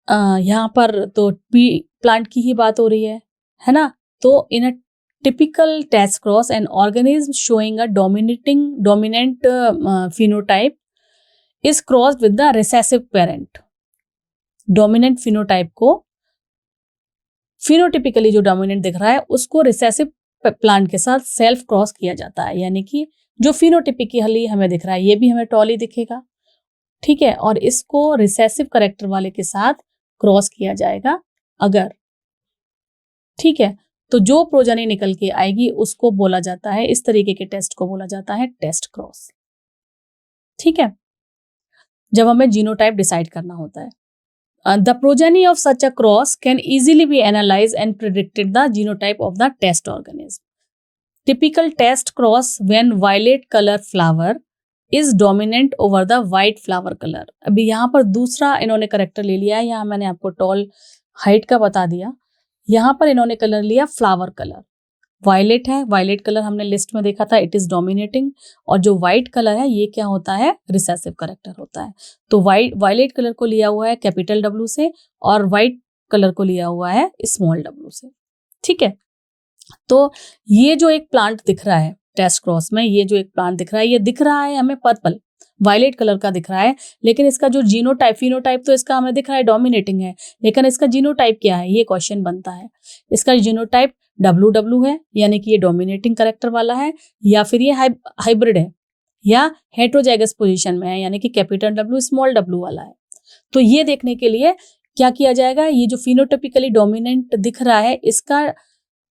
यहाँ पर तो प्लांट की ही बात हो रही है ना. तो इन अ typical test cross, an organism showing a dominant phenotype is crossed with the recessive parent. Dominant phenotype को, फिनोटिपिकली जो डोमिनेंट दिख रहा है उसको रिसेसिव प्लांट के साथ सेल्फ क्रॉस किया जाता है, यानी कि जो फिनोटिपिकली हमें दिख रहा है ये भी हमें टॉली दिखेगा, ठीक है, और इसको रिसेसिव करेक्टर वाले के साथ क्रॉस किया जाएगा अगर, ठीक है। तो जो प्रोजनी निकल के आएगी उसको बोला जाता है, इस तरीके के टेस्ट को बोला जाता है टेस्ट क्रॉस, ठीक है, जब हमें जीनोटाइप डिसाइड करना होता है। The progeny of such a cross can easily be analyzed and predicted the genotype of the test organism. Typical test cross when violet color flower is dominant over the white flower color. अभी यहाँ पर दूसरा इन्होंने करेक्टर ले लिया है, यहाँ मैंने आपको टॉल हाइट का बता दिया, यहाँ पर इन्होंने कलर लिया फ्लावर कलर। वायलेट है, वायलेट कलर हमने लिस्ट में देखा था, इट इज डोमिनेटिंग, और जो व्हाइट कलर है ये क्या होता है, रिसेसिव करेक्टर होता है। तो वायलेट कलर को लिया हुआ है कैपिटल डब्ल्यू से और व्हाइट कलर को लिया हुआ है स्मॉल डब्ल्यू से, ठीक है। तो ये जो एक प्लांट दिख रहा है टेस्ट क्रॉस में, ये जो एक प्लांट दिख रहा है ये दिख रहा है हमें पर्पल वायलेट कलर का दिख रहा है, लेकिन इसका जो जीनोटाइप, फिनोटाइप तो इसका हमें दिख रहा है डोमिनेटिंग है, लेकिन इसका जीनोटाइप क्या है ये क्वेश्चन बनता है। इसका जीनोटाइप WW है, यानी कि ये डोमिनेटिंग करेक्टर वाला है, या फिर ये हाइब्रिड है, या हेट्रोजाइगस पोजीशन में है, यानी कि कैपिटल W स्मॉल w वाला है। तो ये देखने के लिए क्या किया जाएगा, ये जो फिनोटाइपिकली डोमिनेंट दिख रहा है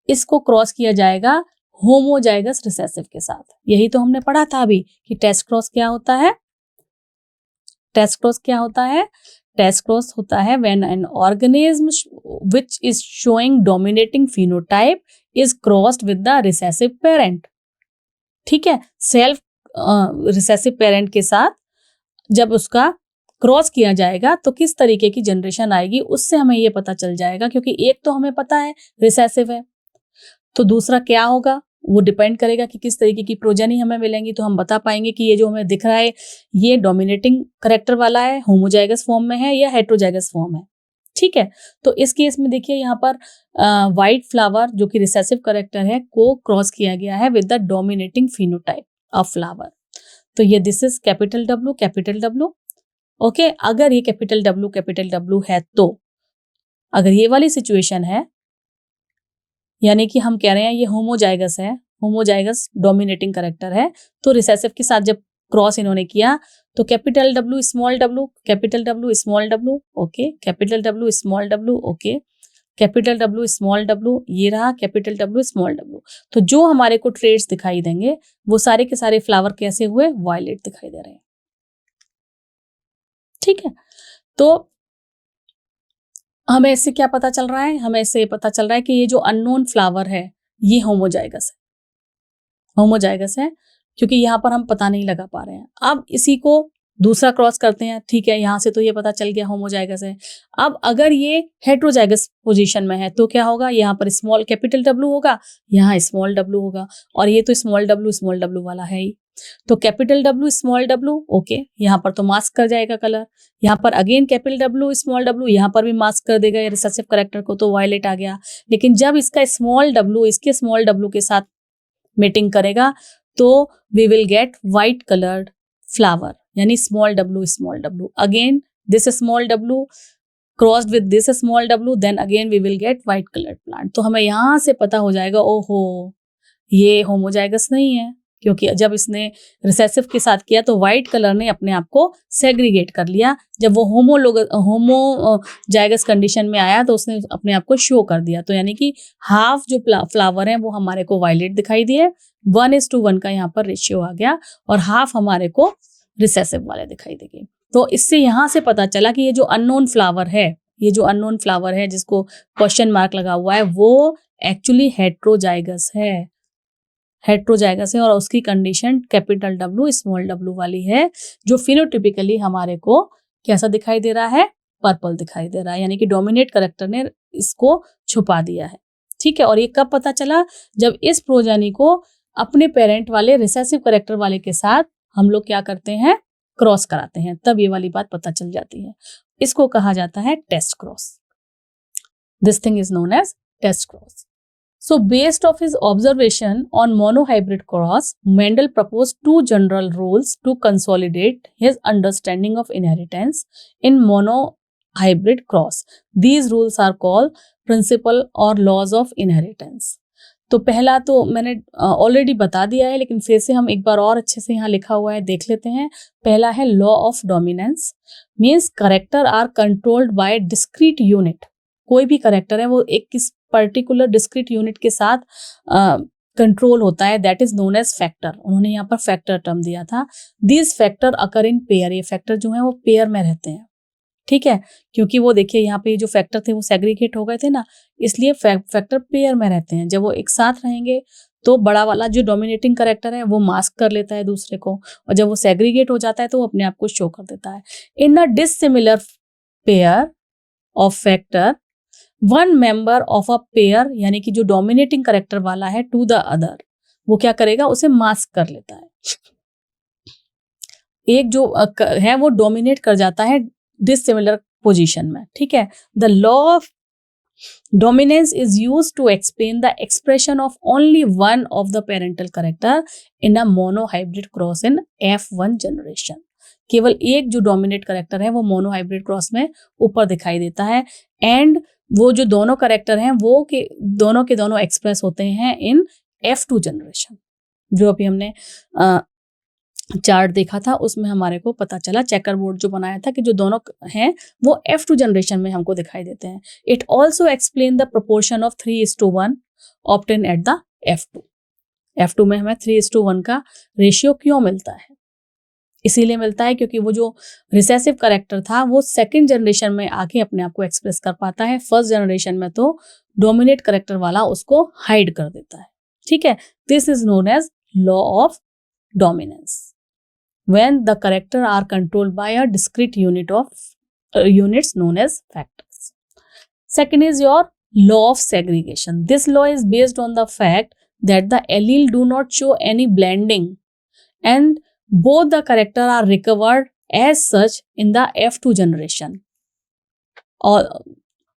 इसको क्रॉस किया जाएगा होमोजाइगस रिसेसिव के साथ। यही तो हमने पढ़ा था अभी कि टेस्ट क्रॉस क्या होता है। टेस्ट क्रॉस क्या होता है? टेस्ट क्रॉस होता है when an organism which is showing dominating phenotype is crossed with the recessive parent। ठीक है, सेल्फ रिसेसिव पेरेंट के साथ जब उसका क्रॉस किया जाएगा तो किस तरीके की जनरेशन आएगी उससे हमें ये पता चल जाएगा, क्योंकि एक तो हमें पता है रिसेसिव है, तो दूसरा क्या होगा वो डिपेंड करेगा कि किस तरीके की प्रोजेनी हमें मिलेंगी। तो हम बता पाएंगे कि ये जो हमें दिख रहा है ये डोमिनेटिंग करेक्टर वाला है, होमोजाइगस फॉर्म में है या हेट्रोजाइगस फॉर्म है, ठीक है। तो इस केस में देखिए यहाँ पर व्हाइट फ्लावर जो कि रिसेसिव करेक्टर है को क्रॉस किया गया है with the dominating phenotype of flower. तो ये this is capital W okay. अगर ये कैपिटल W है तो अगर ये वाली सिचुएशन है, यानी कि हम कह रहे हैं ये होमोजाइगस है, होमोजाइगस डोमिनेटिंग करेक्टर है, तो रिसेसिव के साथ जब क्रॉस इन्होंने किया तो capital W small w, capital W small w, okay, capital W small w, okay, capital W small w, ये रहा कैपिटल W स्मॉल w। तो जो हमारे को ट्रेड्स दिखाई देंगे वो सारे के सारे फ्लावर कैसे हुए, वायलेट दिखाई दे रहे हैं, ठीक है। तो हमें इससे क्या पता चल रहा है, हमें इससे पता चल रहा है कि ये जो अननोन फ्लावर है ये होमोजाइगस है, क्योंकि यहाँ पर हम पता नहीं लगा पा रहे हैं। अब इसी को दूसरा क्रॉस करते हैं, ठीक है, यहाँ से तो ये पता चल गया होमोजाइगस है। अब अगर ये हेट्रोजाइगस पोजीशन में है तो क्या होगा, यहाँ पर स्मॉल कैपिटल W होगा, यहाँ स्मॉल w होगा, और ये तो स्मॉल w वाला है ही, तो capital W small w, okay, यहाँ पर तो मास्क कर जाएगा कलर, यहाँ पर again capital W small w, यहाँ पर भी मास्क कर देगा ये रिसेसिव करेक्टर को, तो वायलेट आ गया। लेकिन जब इसका स्मॉल w इसके स्मॉल w के साथ मीटिंग करेगा तो we will get white coloured flower, यानी small w, again this small w crossed with this small w, then again we will get white coloured plant. तो हमें यहाँ से पता हो जाएगा ओहो ये होमोजाइगस नहीं है, क्योंकि जब इसने रिसेसिव के साथ किया तो व्हाइट कलर ने अपने आप को सेग्रीगेट कर लिया, जब वो होमोजाइगस कंडीशन में आया तो उसने अपने आप को शो कर दिया। तो यानी कि हाफ जो फ्लावर हैं वो हमारे को वायलेट दिखाई दिए, 1:1 का यहाँ पर रेशियो आ गया, और हाफ हमारे को रिसेसिव वाले दिखाई देंगे। तो इससे यहाँ से पता चला कि ये जो अननोन फ्लावर है जिसको क्वेश्चन मार्क लगा हुआ है वो एक्चुअली हेट्रोजाइगस है और उसकी condition capital W small w वाली है, जो फिनोटिपिकली हमारे को कैसा दिखाई दे रहा है, पर्पल दिखाई दे रहा है, यानी कि डोमिनेट करेक्टर ने इसको छुपा दिया है, ठीक है। और ये कब पता चला, जब इस प्रोजेनी को अपने पेरेंट वाले रिसेसिव करेक्टर वाले के साथ हम लोग क्या करते हैं, क्रॉस कराते हैं, तब ये वाली बात पता चल जाती है। इसको कहा जाता है test cross. This thing is known as test cross. So based off his observation on monohybrid cross, Mendel proposed two general rules to consolidate his understanding of inheritance in monohybrid cross. These rules are called principle or laws of inheritance. तो पहला तो मैंने ऑलरेडी बता दिया है, लेकिन फिर से हम एक बार और अच्छे से यहाँ लिखा हुआ है देख लेते हैं. पहला है law of dominance, means character are controlled by discrete unit. कोई भी करेक्टर है वो एक किस पर्टिकुलर डिस्क्रीट यूनिट के साथ कंट्रोल होता है, that is known age factor. उन्होंने यहाँ पर फैक्टर टर्म दिया था. This factor occur in pair. ये फैक्टर जो है वो पेयर में रहते हैं, ठीक है, क्योंकि वो देखिए यहाँ पे जो फैक्टर थे वो सेग्रीगेट हो गए थे ना, इसलिए फैक्टर पेयर में रहते हैं. जब वो एक साथ रहेंगे तो बड़ा वाला जो डोमिनेटिंग करेक्टर है वो मास्क कर लेता है दूसरे को, और जब वो सेग्रीगेट हो जाता है तो वो अपने आप को शो कर देता है. In a dissimilar pair of factor, one member of a pair, यानी कि जो डोमिनेटिंग करेक्टर वाला है टू द अदर, वो क्या करेगा, उसे मास्क कर लेता है. एक जो है वो डोमिनेट कर जाता है डिसिमिलर पोजीशन में, ठीक है. The law of dominance is used to explain the expression of only one of the parental character in a monohybrid cross in F1 generation. केवल एक जो डोमिनेट करेक्टर है वो मोनोहाइब्रिड क्रॉस में ऊपर दिखाई देता है, एंड वो जो दोनों करेक्टर हैं वो के दोनों एक्सप्रेस होते हैं इन F2 जनरेशन. जो अभी हमने चार्ट देखा था उसमें हमारे को पता चला, चेकर बोर्ड जो बनाया था, कि जो दोनों हैं वो F2 जनरेशन में हमको दिखाई देते हैं. It also explain the proportion of 3:1 obtain at the F2 में हमें 3:1 का रेशियो क्यों मिलता है. इसीलिए मिलता है क्योंकि वो जो रिसेसिव करेक्टर था वो सेकंड जनरेशन में आके अपने आप को एक्सप्रेस कर पाता है. फर्स्ट जनरेशन में तो डोमिनेट करेक्टर वाला उसको हाइड कर देता है, ठीक है. This is known as law of dominance when the character are controlled by a discrete units known as factors. Second is your law of segregation. This law is based on the fact that the allele do not show any blending and both the character are recovered as such in the F2 generation. Or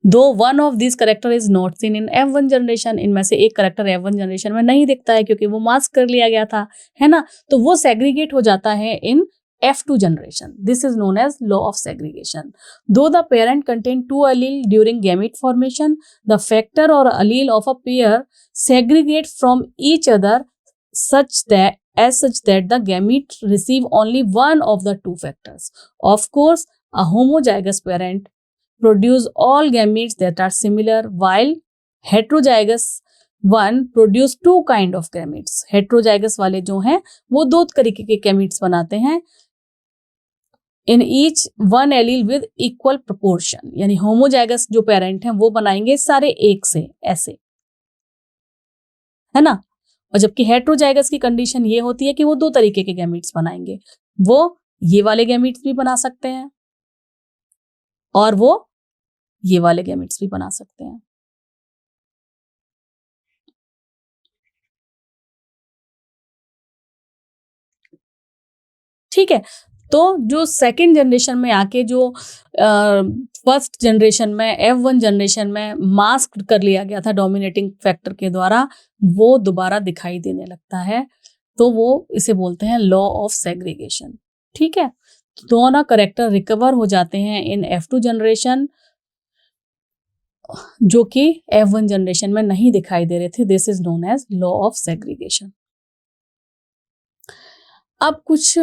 though one of these character is not seen in F1 generation, इनमें से एक करेक्टर F1 जनरेशन में नहीं दिखता है क्योंकि वो मास्क कर लिया गया था, है ना, तो वो सेग्रीगेट हो जाता है इन F2 generation. This is known as law of segregation. Though the parent contain two allele during gamete formation, the factor or allele of a pair segregate from each other such that the gamete receive only one of the two factors. Of course, a homozygous parent produce all gametes that are similar, while heterozygous one produce two kind of gametes. Heterozygous वाले जो हैं वो दो तरीके के gametes बनाते हैं. In each one allele with equal proportion. यानी homozygous जो parent हैं वो बनाएंगे सारे एक से, ऐसे, है ना. और जबकि heterozygous की कंडीशन ये होती है कि वो दो तरीके के gametes बनाएंगे. वो ये वाले gametes भी बना सकते हैं और वो ये वाले गैमेट्स भी बना सकते हैं. ठीक है. तो जो सेकेंड जनरेशन में आके जो फर्स्ट जनरेशन में F1 जनरेशन में मास्क कर लिया गया था डोमिनेटिंग फैक्टर के द्वारा, वो दोबारा दिखाई देने लगता है, तो वो इसे बोलते हैं लॉ ऑफ सेग्रीगेशन. ठीक है. दोनों करेक्टर रिकवर हो जाते हैं इन F2 जनरेशन, जो कि F1 जनरेशन में नहीं दिखाई दे रहे थे. This is known as law of segregation. अब कुछ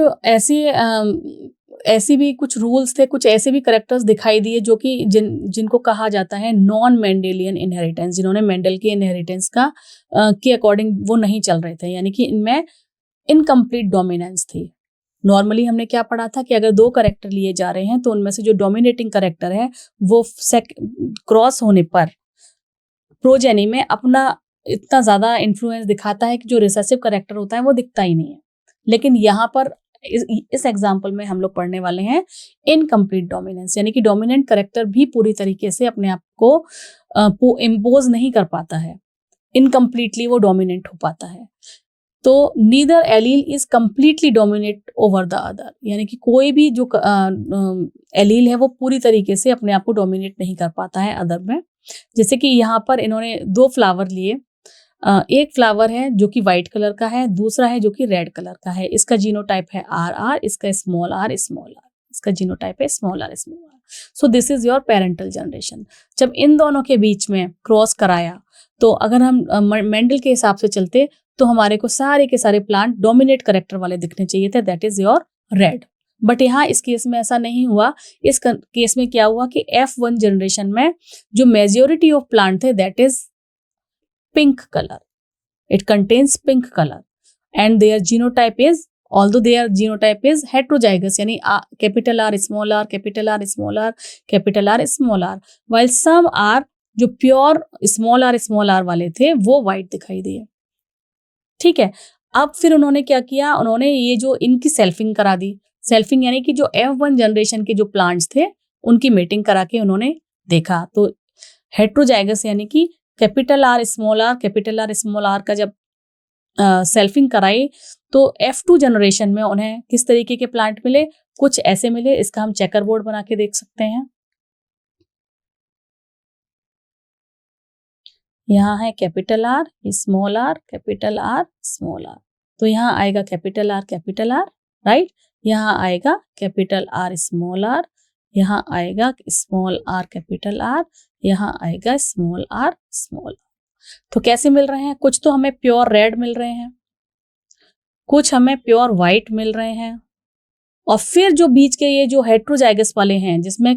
ऐसी भी कुछ रूल्स थे, कुछ ऐसे भी करेक्टर्स दिखाई दिए जो कि जिनको कहा जाता है नॉन मेंडेलियन इनहेरिटेंस, जिन्होंने मेंडल के इनहेरिटेंस का के अकॉर्डिंग वो नहीं चल रहे थे, यानी कि इनमें इनकम्प्लीट डोमिनेंस थी. नॉर्मली हमने क्या पढ़ा था कि अगर दो करेक्टर लिए जा रहे हैं तो उनमें से जो डोमिनेटिंग करेक्टर है वो क्रॉस होने पर प्रोजेनी में अपना इतना ज्यादा इन्फ्लुएंस दिखाता है कि जो रिसेसिव करेक्टर होता है वो दिखता ही नहीं है. लेकिन यहाँ पर इस एग्जाम्पल में हम लोग पढ़ने वाले हैं इनकम्प्लीट डोमिनेंस, यानी कि डोमिनेंट करेक्टर भी पूरी तरीके से अपने आप को इम्पोज नहीं कर पाता है, इनकम्प्लीटली वो डोमिनेंट हो पाता है. तो neither allele is completely dominate over the other, यानी कि कोई भी जो एलील है वो पूरी तरीके से अपने आप को डोमिनेट नहीं कर पाता है अदर में. जैसे कि यहाँ पर इन्होंने दो फ्लावर लिए, एक फ्लावर है जो कि व्हाइट कलर का है, दूसरा है जो कि रेड कलर का है। इसका जीनोटाइप है RR, इसका स्मॉल r स्मॉल r, इसका जीनोटाइप है small r small r। So this is your parental generation. जब इन दोनों के बीच में क्रॉस कराया तो अगर हम मेंडल के हिसाब से चलते तो हमारे को सारे के सारे प्लांट डोमिनेट करेक्टर वाले दिखने चाहिए थे, that is your red. But यहाँ इस केस में ऐसा नहीं हुआ। इस केस में क्या हुआ कि F1 जनरेशन में जो मेजोरिटी ऑफ प्लांट थे that is pink colour, it contains pink colour and their genotype is, although their genotype is heterozygous, यानी capital R small r, capital R small r, capital R small r, while some are जो प्योर स्मॉल r वाले थे वो व्हाइट दिखाई दिए। ठीक है, अब फिर उन्होंने क्या किया, उन्होंने ये जो इनकी सेल्फिंग करा दी। सेल्फिंग यानी कि जो F1 जनरेशन के जो प्लांट्स थे उनकी मेटिंग करा के उन्होंने देखा तो हेट्रोजाइगस यानी कि capital R small r, capital R small r का जब सेल्फिंग कराई तो F2 जनरेशन में उन्हें किस तरीके के प्लांट मिले, कुछ ऐसे मिले। इसका हम चेकर बोर्ड बना के देख सकते हैं। यहाँ है capital R small r, capital R small r, तो यहाँ आएगा कैपिटल R राइट, यहाँ आएगा कैपिटल R स्मॉल r, यहाँ आएगा स्मॉल r कैपिटल R, यहाँ आएगा स्मॉल r स्मॉल r। तो कैसे मिल रहे हैं, कुछ तो हमें प्योर रेड मिल रहे हैं, कुछ हमें प्योर व्हाइट मिल रहे हैं, और फिर जो बीच के ये जो हेट्रोजाइगस वाले हैं जिसमें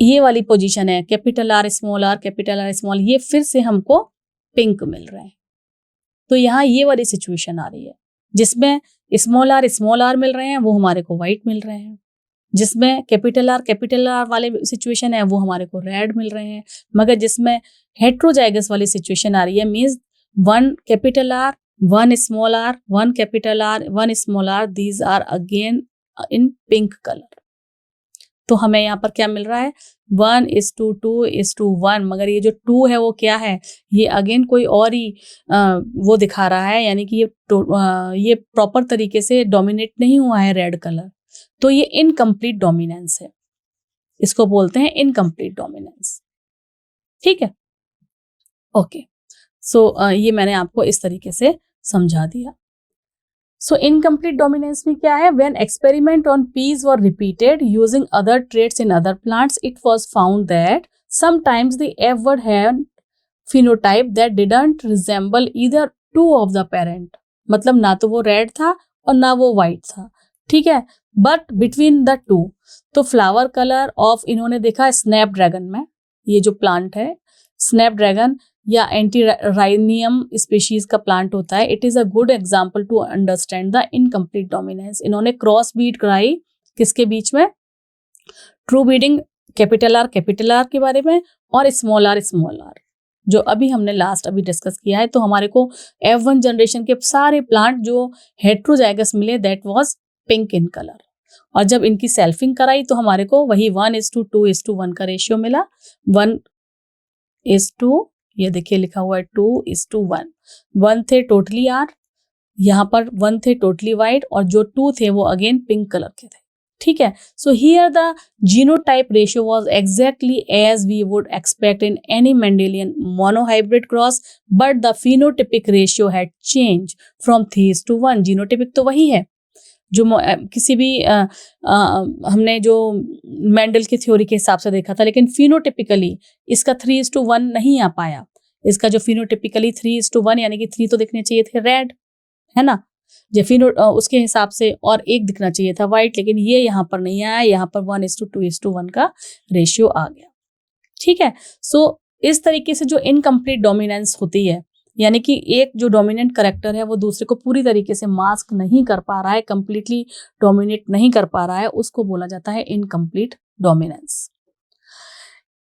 ये वाली पोजीशन है capital R small r, capital R small, ये फिर से हमको पिंक मिल रहे हैं। तो यहाँ ये वाली सिचुएशन आ रही है जिसमें स्मॉल r मिल रहे हैं वो हमारे को व्हाइट मिल रहे हैं, जिसमें कैपिटल R वाले सिचुएशन है वो हमारे को रेड मिल रहे हैं। मगर जिसमें हेट्रोजाइगस वाली सिचुएशन आ रही है means 1 capital R, 1 small r, 1 capital R, 1 small r, these are again in pink colour. तो हमें यहाँ पर क्या मिल रहा है 1:2:1, मगर ये जो 2 है वो क्या है, ये अगेन कोई और ही वो दिखा रहा है, यानी कि ये प्रॉपर तरीके से डोमिनेट नहीं हुआ है रेड कलर। तो ये इनकम्प्लीट डोमिनेंस है, इसको बोलते हैं इनकम्प्लीट डोमिनेंस। ठीक है, ओके। सो ये मैंने आपको इस तरीके से समझा दिया। सो इनकम्प्लीट डोमिनेंस में क्या है, when experiment on peas were repeated using other traits in other plants it was found that sometimes the F1 had phenotype that didn't resemble either two of the parent, मतलब ना तो वो रेड था और ना वो व्हाइट था। ठीक है, बट बिटवीन द टू, तो फ्लावर कलर ऑफ इन्होंने देखा स्नैपड्रैगन में, ये जो प्लांट है स्नैपड्रैगन या एंटीराइनियम स्पीशीज का प्लांट होता है, it is a good example to understand the incomplete dominance. इन्होंने क्रॉस बीट कराई किसके बीच में, ट्रू बीडिंग कैपिटल R के बारे में और स्मॉल r जो अभी हमने लास्ट अभी डिस्कस किया है। तो हमारे को F1 जनरेशन के सारे प्लांट जो हेट्रोजाइगस मिले that was pink in colour, और जब इनकी सेल्फिंग कराई तो हमारे को वही 1:2:1 का रेशियो मिला। 1:, ये देखिए लिखा हुआ है 2:1, 1 थे टोटली R, यहाँ पर 1 थे टोटली व्हाइट, और जो 2 थे वो अगेन पिंक कलर के थे। ठीक है, so here the genotype ratio was exactly as we would expect in any Mendelian monohybrid cross, but the phenotypic ratio had change from 3:1। Genotypic तो वही है जो किसी भी हमने जो मेंडल की थ्योरी के हिसाब से देखा था, लेकिन फिनोटिपिकली इसका 3:1 नहीं आ पाया। इसका जो फिनोटिपिकली 3:1 यानी कि 3 तो दिखने चाहिए थे रेड, है ना, जो उसके हिसाब से, और 1 दिखना चाहिए था व्हाइट, लेकिन ये यहाँ पर नहीं आया, यहाँ पर 1:2:1 का रेशियो आ गया। ठीक है, सो इस तरीके से जो इनकम्प्लीट डोमिनेंस होती है, यानी कि एक जो डोमिनेंट करेक्टर है वो दूसरे को पूरी तरीके से मास्क नहीं कर पा रहा है, कंप्लीटली डोमिनेट नहीं कर पा रहा है, उसको बोला जाता है इनकम्प्लीट डोमिनेंस।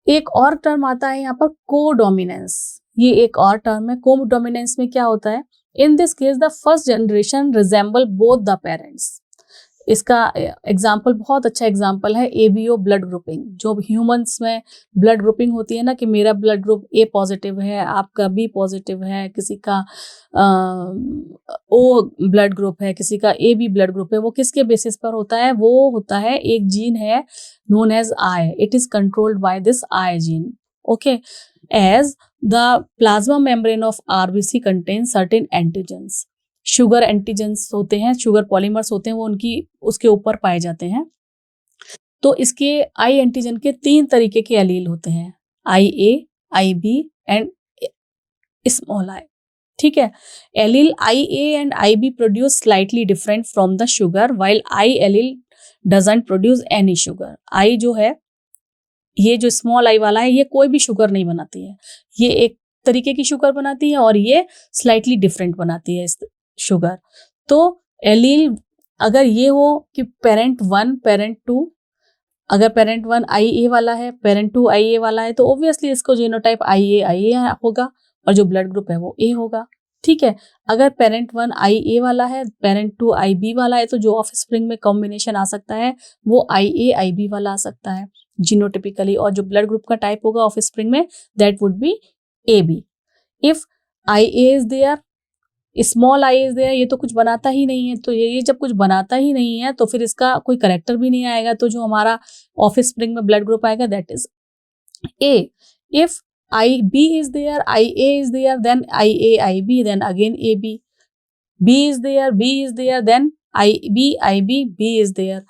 एक और टर्म आता है यहाँ पर कोडोमिनेंस, ये एक और टर्म है। कोडोमिनेंस में क्या होता है, इन this case the first generation resemble both the parents. इसका एग्जाम्पल बहुत अच्छा एग्जाम्पल है ABO ब्लड ग्रुपिंग। जो ह्यूमंस में ब्लड ग्रुपिंग होती है ना, कि मेरा ब्लड ग्रुप A पॉजिटिव है, आपका B पॉजिटिव है, किसी का O ब्लड ग्रुप है, किसी का AB ब्लड ग्रुप है, वो किसके बेसिस पर होता है, वो होता है एक जीन है known as I, it is controlled by this I gene. Okay, as the plasma membrane of RBC contain certain antigens, sugar antigens होते हैं, शुगर पॉलीमर्स होते हैं, वो उनकी उसके ऊपर पाए जाते हैं। तो इसके आई एंटीजन के 3 तरीके के एलील होते हैं, IA, IB and small I. ठीक है, allele IA and IB produce slightly different from the sugar, while I allele doesn't produce any sugar. I जो है, ये जो स्मॉल आई वाला है, ये कोई भी शुगर नहीं बनाती है, ये एक तरीके की शुगर बनाती है और ये स्लाइटली डिफरेंट बनाती है इस शुगर। तो एलील अगर ये हो कि पेरेंट 1 पेरेंट 2, अगर पेरेंट 1 IA वाला है, पेरेंट 2 IA वाला है, तो ऑब्वियसली इसको जीनोटाइप IA होगा और जो ब्लड ग्रुप है वो A होगा। ठीक है, अगर पेरेंट 1 IA वाला है, पेरेंट 2 IB वाला है, तो जो ऑफ स्प्रिंग में कॉम्बिनेशन आ सकता है वो IA IB वाला आ सकता है जीनोटिपिकली, और जो ब्लड ग्रुप का टाइप होगा ऑफ स्प्रिंग में, that would be AB। If IA is there, small I is there, ये तो कुछ बनाता ही नहीं है, तो ये जब कुछ बनाता ही नहीं है तो फिर इसका कोई करेक्टर भी नहीं आएगा, तो जो हमारा ऑफ स्प्रिंग में ब्लड ग्रुप आएगा that is A। If IB is there, IA is there, then IA IB, then again AB, B is there, then IB IB, B is there।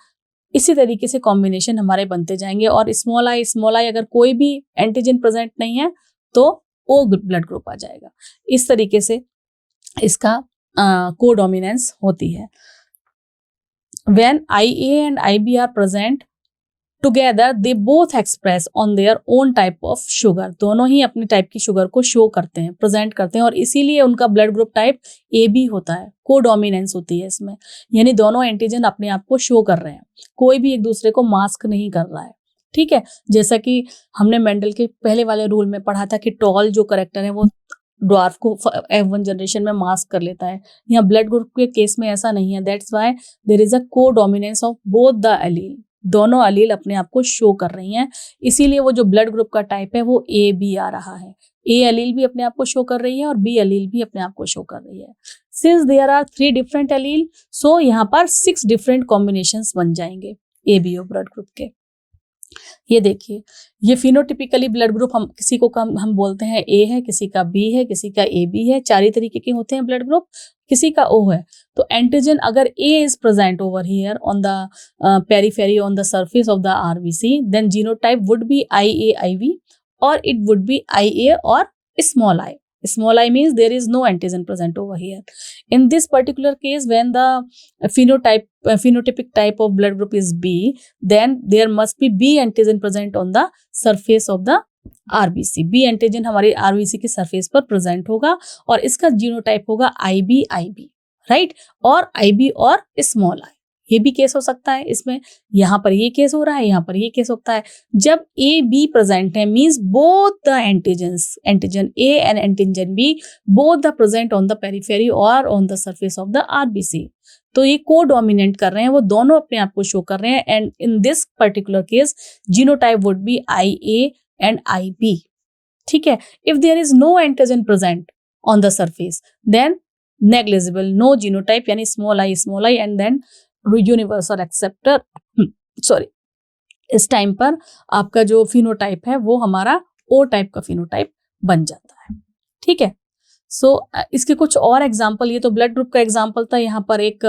इसी तरीके से कॉम्बिनेशन हमारे बनते जाएंगे, और स्मॉल आई अगर कोई भी एंटीजन प्रेजेंट नहीं है तो O ब्लड ग्रुप आ जाएगा। इस तरीके से इसका कोडोमिनेंस होती है। When IA and IB are present together, they both express on their own type of sugar। दोनों ही अपनी टाइप की शुगर को शो करते हैं, प्रेजेंट करते हैं, और इसीलिए उनका ब्लड ग्रुप टाइप AB होता है। कोडोमिनेंस होती है इसमें, यानी दोनों एंटीजन अपने आप को शो कर रहे हैं, कोई भी एक दूसरे को मास्क नहीं कर रहा है। ठीक है, जैसा कि हमने मेंडल के पहले वाले रूल में पढ़ा था कि टॉल जो करेक्टर है वो ड्वार्फ को F1 जनरेशन में मास्क कर लेता है। यहाँ ब्लड ग्रुप के केस में ऐसा नहीं है, that's why there is a codominance of both the allele. दोनों एलील अपने आप को शो कर रही हैं, इसीलिए वो जो ब्लड ग्रुप का टाइप है वो AB आ रहा है। A एलील भी अपने आप को शो कर रही है और B एलील भी अपने आप को शो कर रही है। Since there are 3 different allele, so यहाँ पर 6 डिफरेंट कॉम्बिनेशंस बन जाएंगे ABO ब्लड ग्रुप के। ये देखिए, ये फिनोटिपिकली ब्लड ग्रुप किसी को हम बोलते हैं A है, किसी का B है, किसी का AB है, 4 ही तरीके के होते हैं ब्लड ग्रुप, किसी का O है। तो एंटीजन अगर A is present over here on the periphery on the surface of the RBC, then genotype would be IA IB or it would be IA or small I। Small I means there is no antigen present over here. In this particular case, when the phenotypic type of blood group is B, then there must be B antigen present on the surface of the RBC। B antigen हमारी RBC के surface पर present होगा और इसका जीनोटाइप होगा IB IB, right? और IB और small I। ये भी केस हो सकता है इसमें, यहाँ पर ये केस हो रहा है, यहाँ पर ये केस होता है। जब AB प्रेजेंट है means both the antigens, antigen A and antigen B both the present on the periphery और on the surface of the RBC। तो ये कोडोमिनेंट कर रहे हैं, वो दोनों अपने आप को शो कर रहे हैं, and in this particular case genotype would be IA and IB। ठीक है, if there is no antigen present on the surface then negligible, no genotype यानी small I and then universal acceptor sorry, इस टाइम पर आपका जो फिनोटाइप है वो हमारा O टाइप का फिनोटाइप बन जाता है। ठीक है, सो इसके कुछ और एग्जांपल, ये तो ब्लड ग्रुप का एग्जांपल था, यहाँ पर एक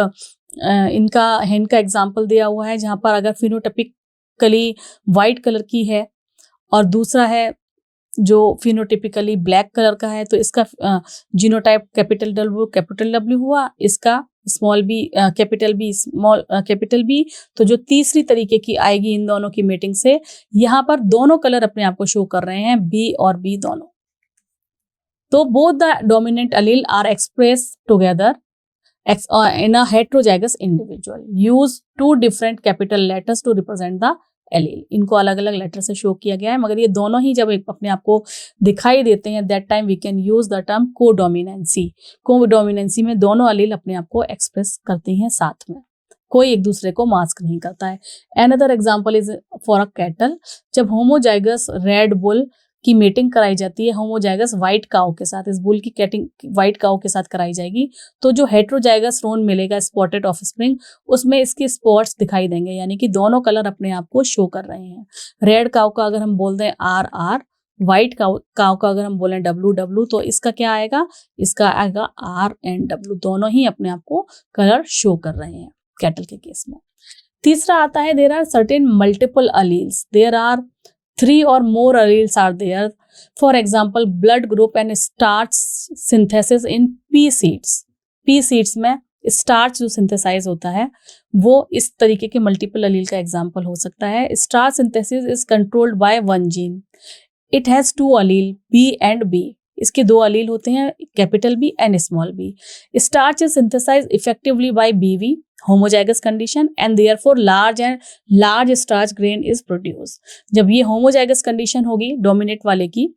इनका हैंड का एग्जांपल दिया हुआ है, जहाँ पर अगर फिनोटाइपिकली वाइट कलर की है और दूसरा है जो फिनोटिपिकली ब्लैक कलर का है, तो इसका जीनोटाइप कैपिटल W हुआ, इसका small b capital B small capital B। तो जो तीसरी तरीके की आएगी इन दोनों की मीटिंग से, यहाँ पर दोनों कलर अपने आप को शो कर रहे हैं, B और B दोनों। तो both the dominant allele are express together in a heterozygous individual, use 2 different capital letters to represent the allele. इनको अलग अलग लेटर से शो किया गया है, मगर ये दोनों ही जब अपने आप को दिखाई देते हैं that time we can use the term codominancy. Codominancy में दोनों एलील अपने आप को एक्सप्रेस करती हैं साथ में, कोई एक दूसरे को मास्क नहीं करता है। Another example is for a cattle, जब होमोजाइगस रेड बुल की मीटिंग कराई जाती है होमोजाइगस व्हाइट काउ के साथ, इस बुल की कैटिंग व्हाइट काउ के साथ कराई जाएगी, तो जो हेट्रोजाइगस रोन मिलेगा स्पॉटेड ऑफस्प्रिंग, उसमें इसके स्पॉट्स दिखाई देंगे, यानी कि दोनों कलर अपने आप को शो कर रहे हैं। रेड काउ का अगर हम बोल दें RR, व्हाइट काउ का अगर हम बोलें WW तो इसका क्या आएगा, इसका आएगा R and W, दोनों ही अपने आप को कलर शो कर रहे हैं कैटल के केस में। तीसरा आता है there are certain multiple alleles, there are 3 or more alleles are there. For example, blood group and starch synthesis in pea seeds. pea seeds में स्टार्च जो सिंथेसाइज होता है वो इस तरीके के मल्टीपल अलील का एग्जाम्पल हो सकता है। Starch synthesis is controlled by one gene, it has 2 allele B and B, इसके 2 अलील होते हैं capital B and small b. Starch is synthesize effectively by BV homozygous condition and therefore large starch grain is produced. जब ये homozygous condition होगी डोमिनेट वाले की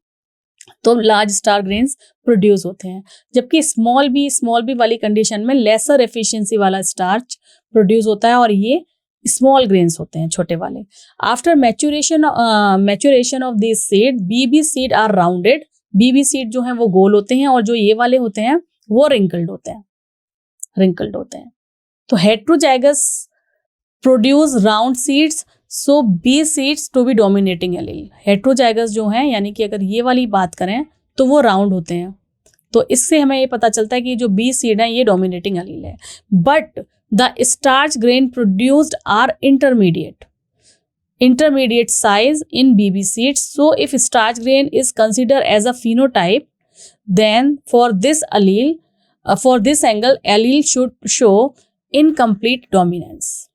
तो लार्ज स्टार ग्रेन्स प्रोड्यूस होते हैं, जबकि स्मॉल बी वाली कंडीशन में लेसर एफिशिएंसी वाला स्टार्च प्रोड्यूस होता है और ये स्मॉल ग्रेन्स होते हैं छोटे वाले। After maturation of this seed B B seed are rounded, B B seed जो है वो गोल होते हैं और जो ये वाले होते हैं वो रिंकल्ड होते हैं। तो heterozygous produce round seeds, so B seeds to be dominating allele. Heterozygous जो हैं यानी कि अगर ये वाली बात करें तो वो राउंड होते हैं, तो इससे हमें ये पता चलता है कि जो बी सीड है ये डोमिनेटिंग एलील है। But the starch grain produced are intermediate size in BB seeds. So if starch grain is considered as a phenotype, then for this angle allele should show incomplete dominance.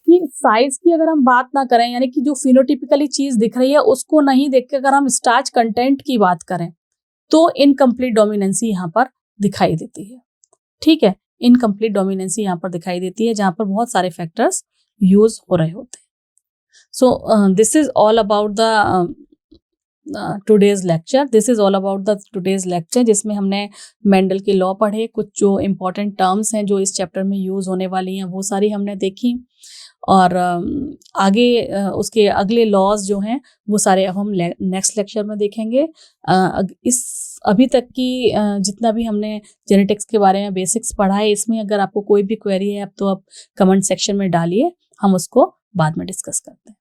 कि साइज की अगर हम बात ना करें यानी कि जो फिनोटिपिकली चीज दिख रही है उसको नहीं देख के अगर हम स्टार्च कंटेंट की बात करें तो इनकम्प्लीट डोमिनेंसी यहाँ पर दिखाई देती है। ठीक है, इनकम्प्लीट डोमिनेंसी यहाँ पर दिखाई देती है जहाँ पर बहुत सारे फैक्टर्स यूज हो रहे होते हैं। So this is all about the today's lecture जिसमें हमने मेंडल के लॉ पढ़े, कुछ जो इम्पोर्टेंट टर्म्स हैं जो इस चैप्टर में यूज होने वाली हैं वो सारी हमने देखी और आगे उसके अगले लॉज जो हैं वो सारे अब हम नेक्स्ट लेक्चर में देखेंगे। इस अभी तक की जितना भी हमने जेनेटिक्स के बारे में बेसिक्स पढ़ा है इसमें अगर आपको कोई भी क्वेरी है अब तो आप कमेंट सेक्शन में डालिए, हम उसको बाद में डिस्कस करते हैं।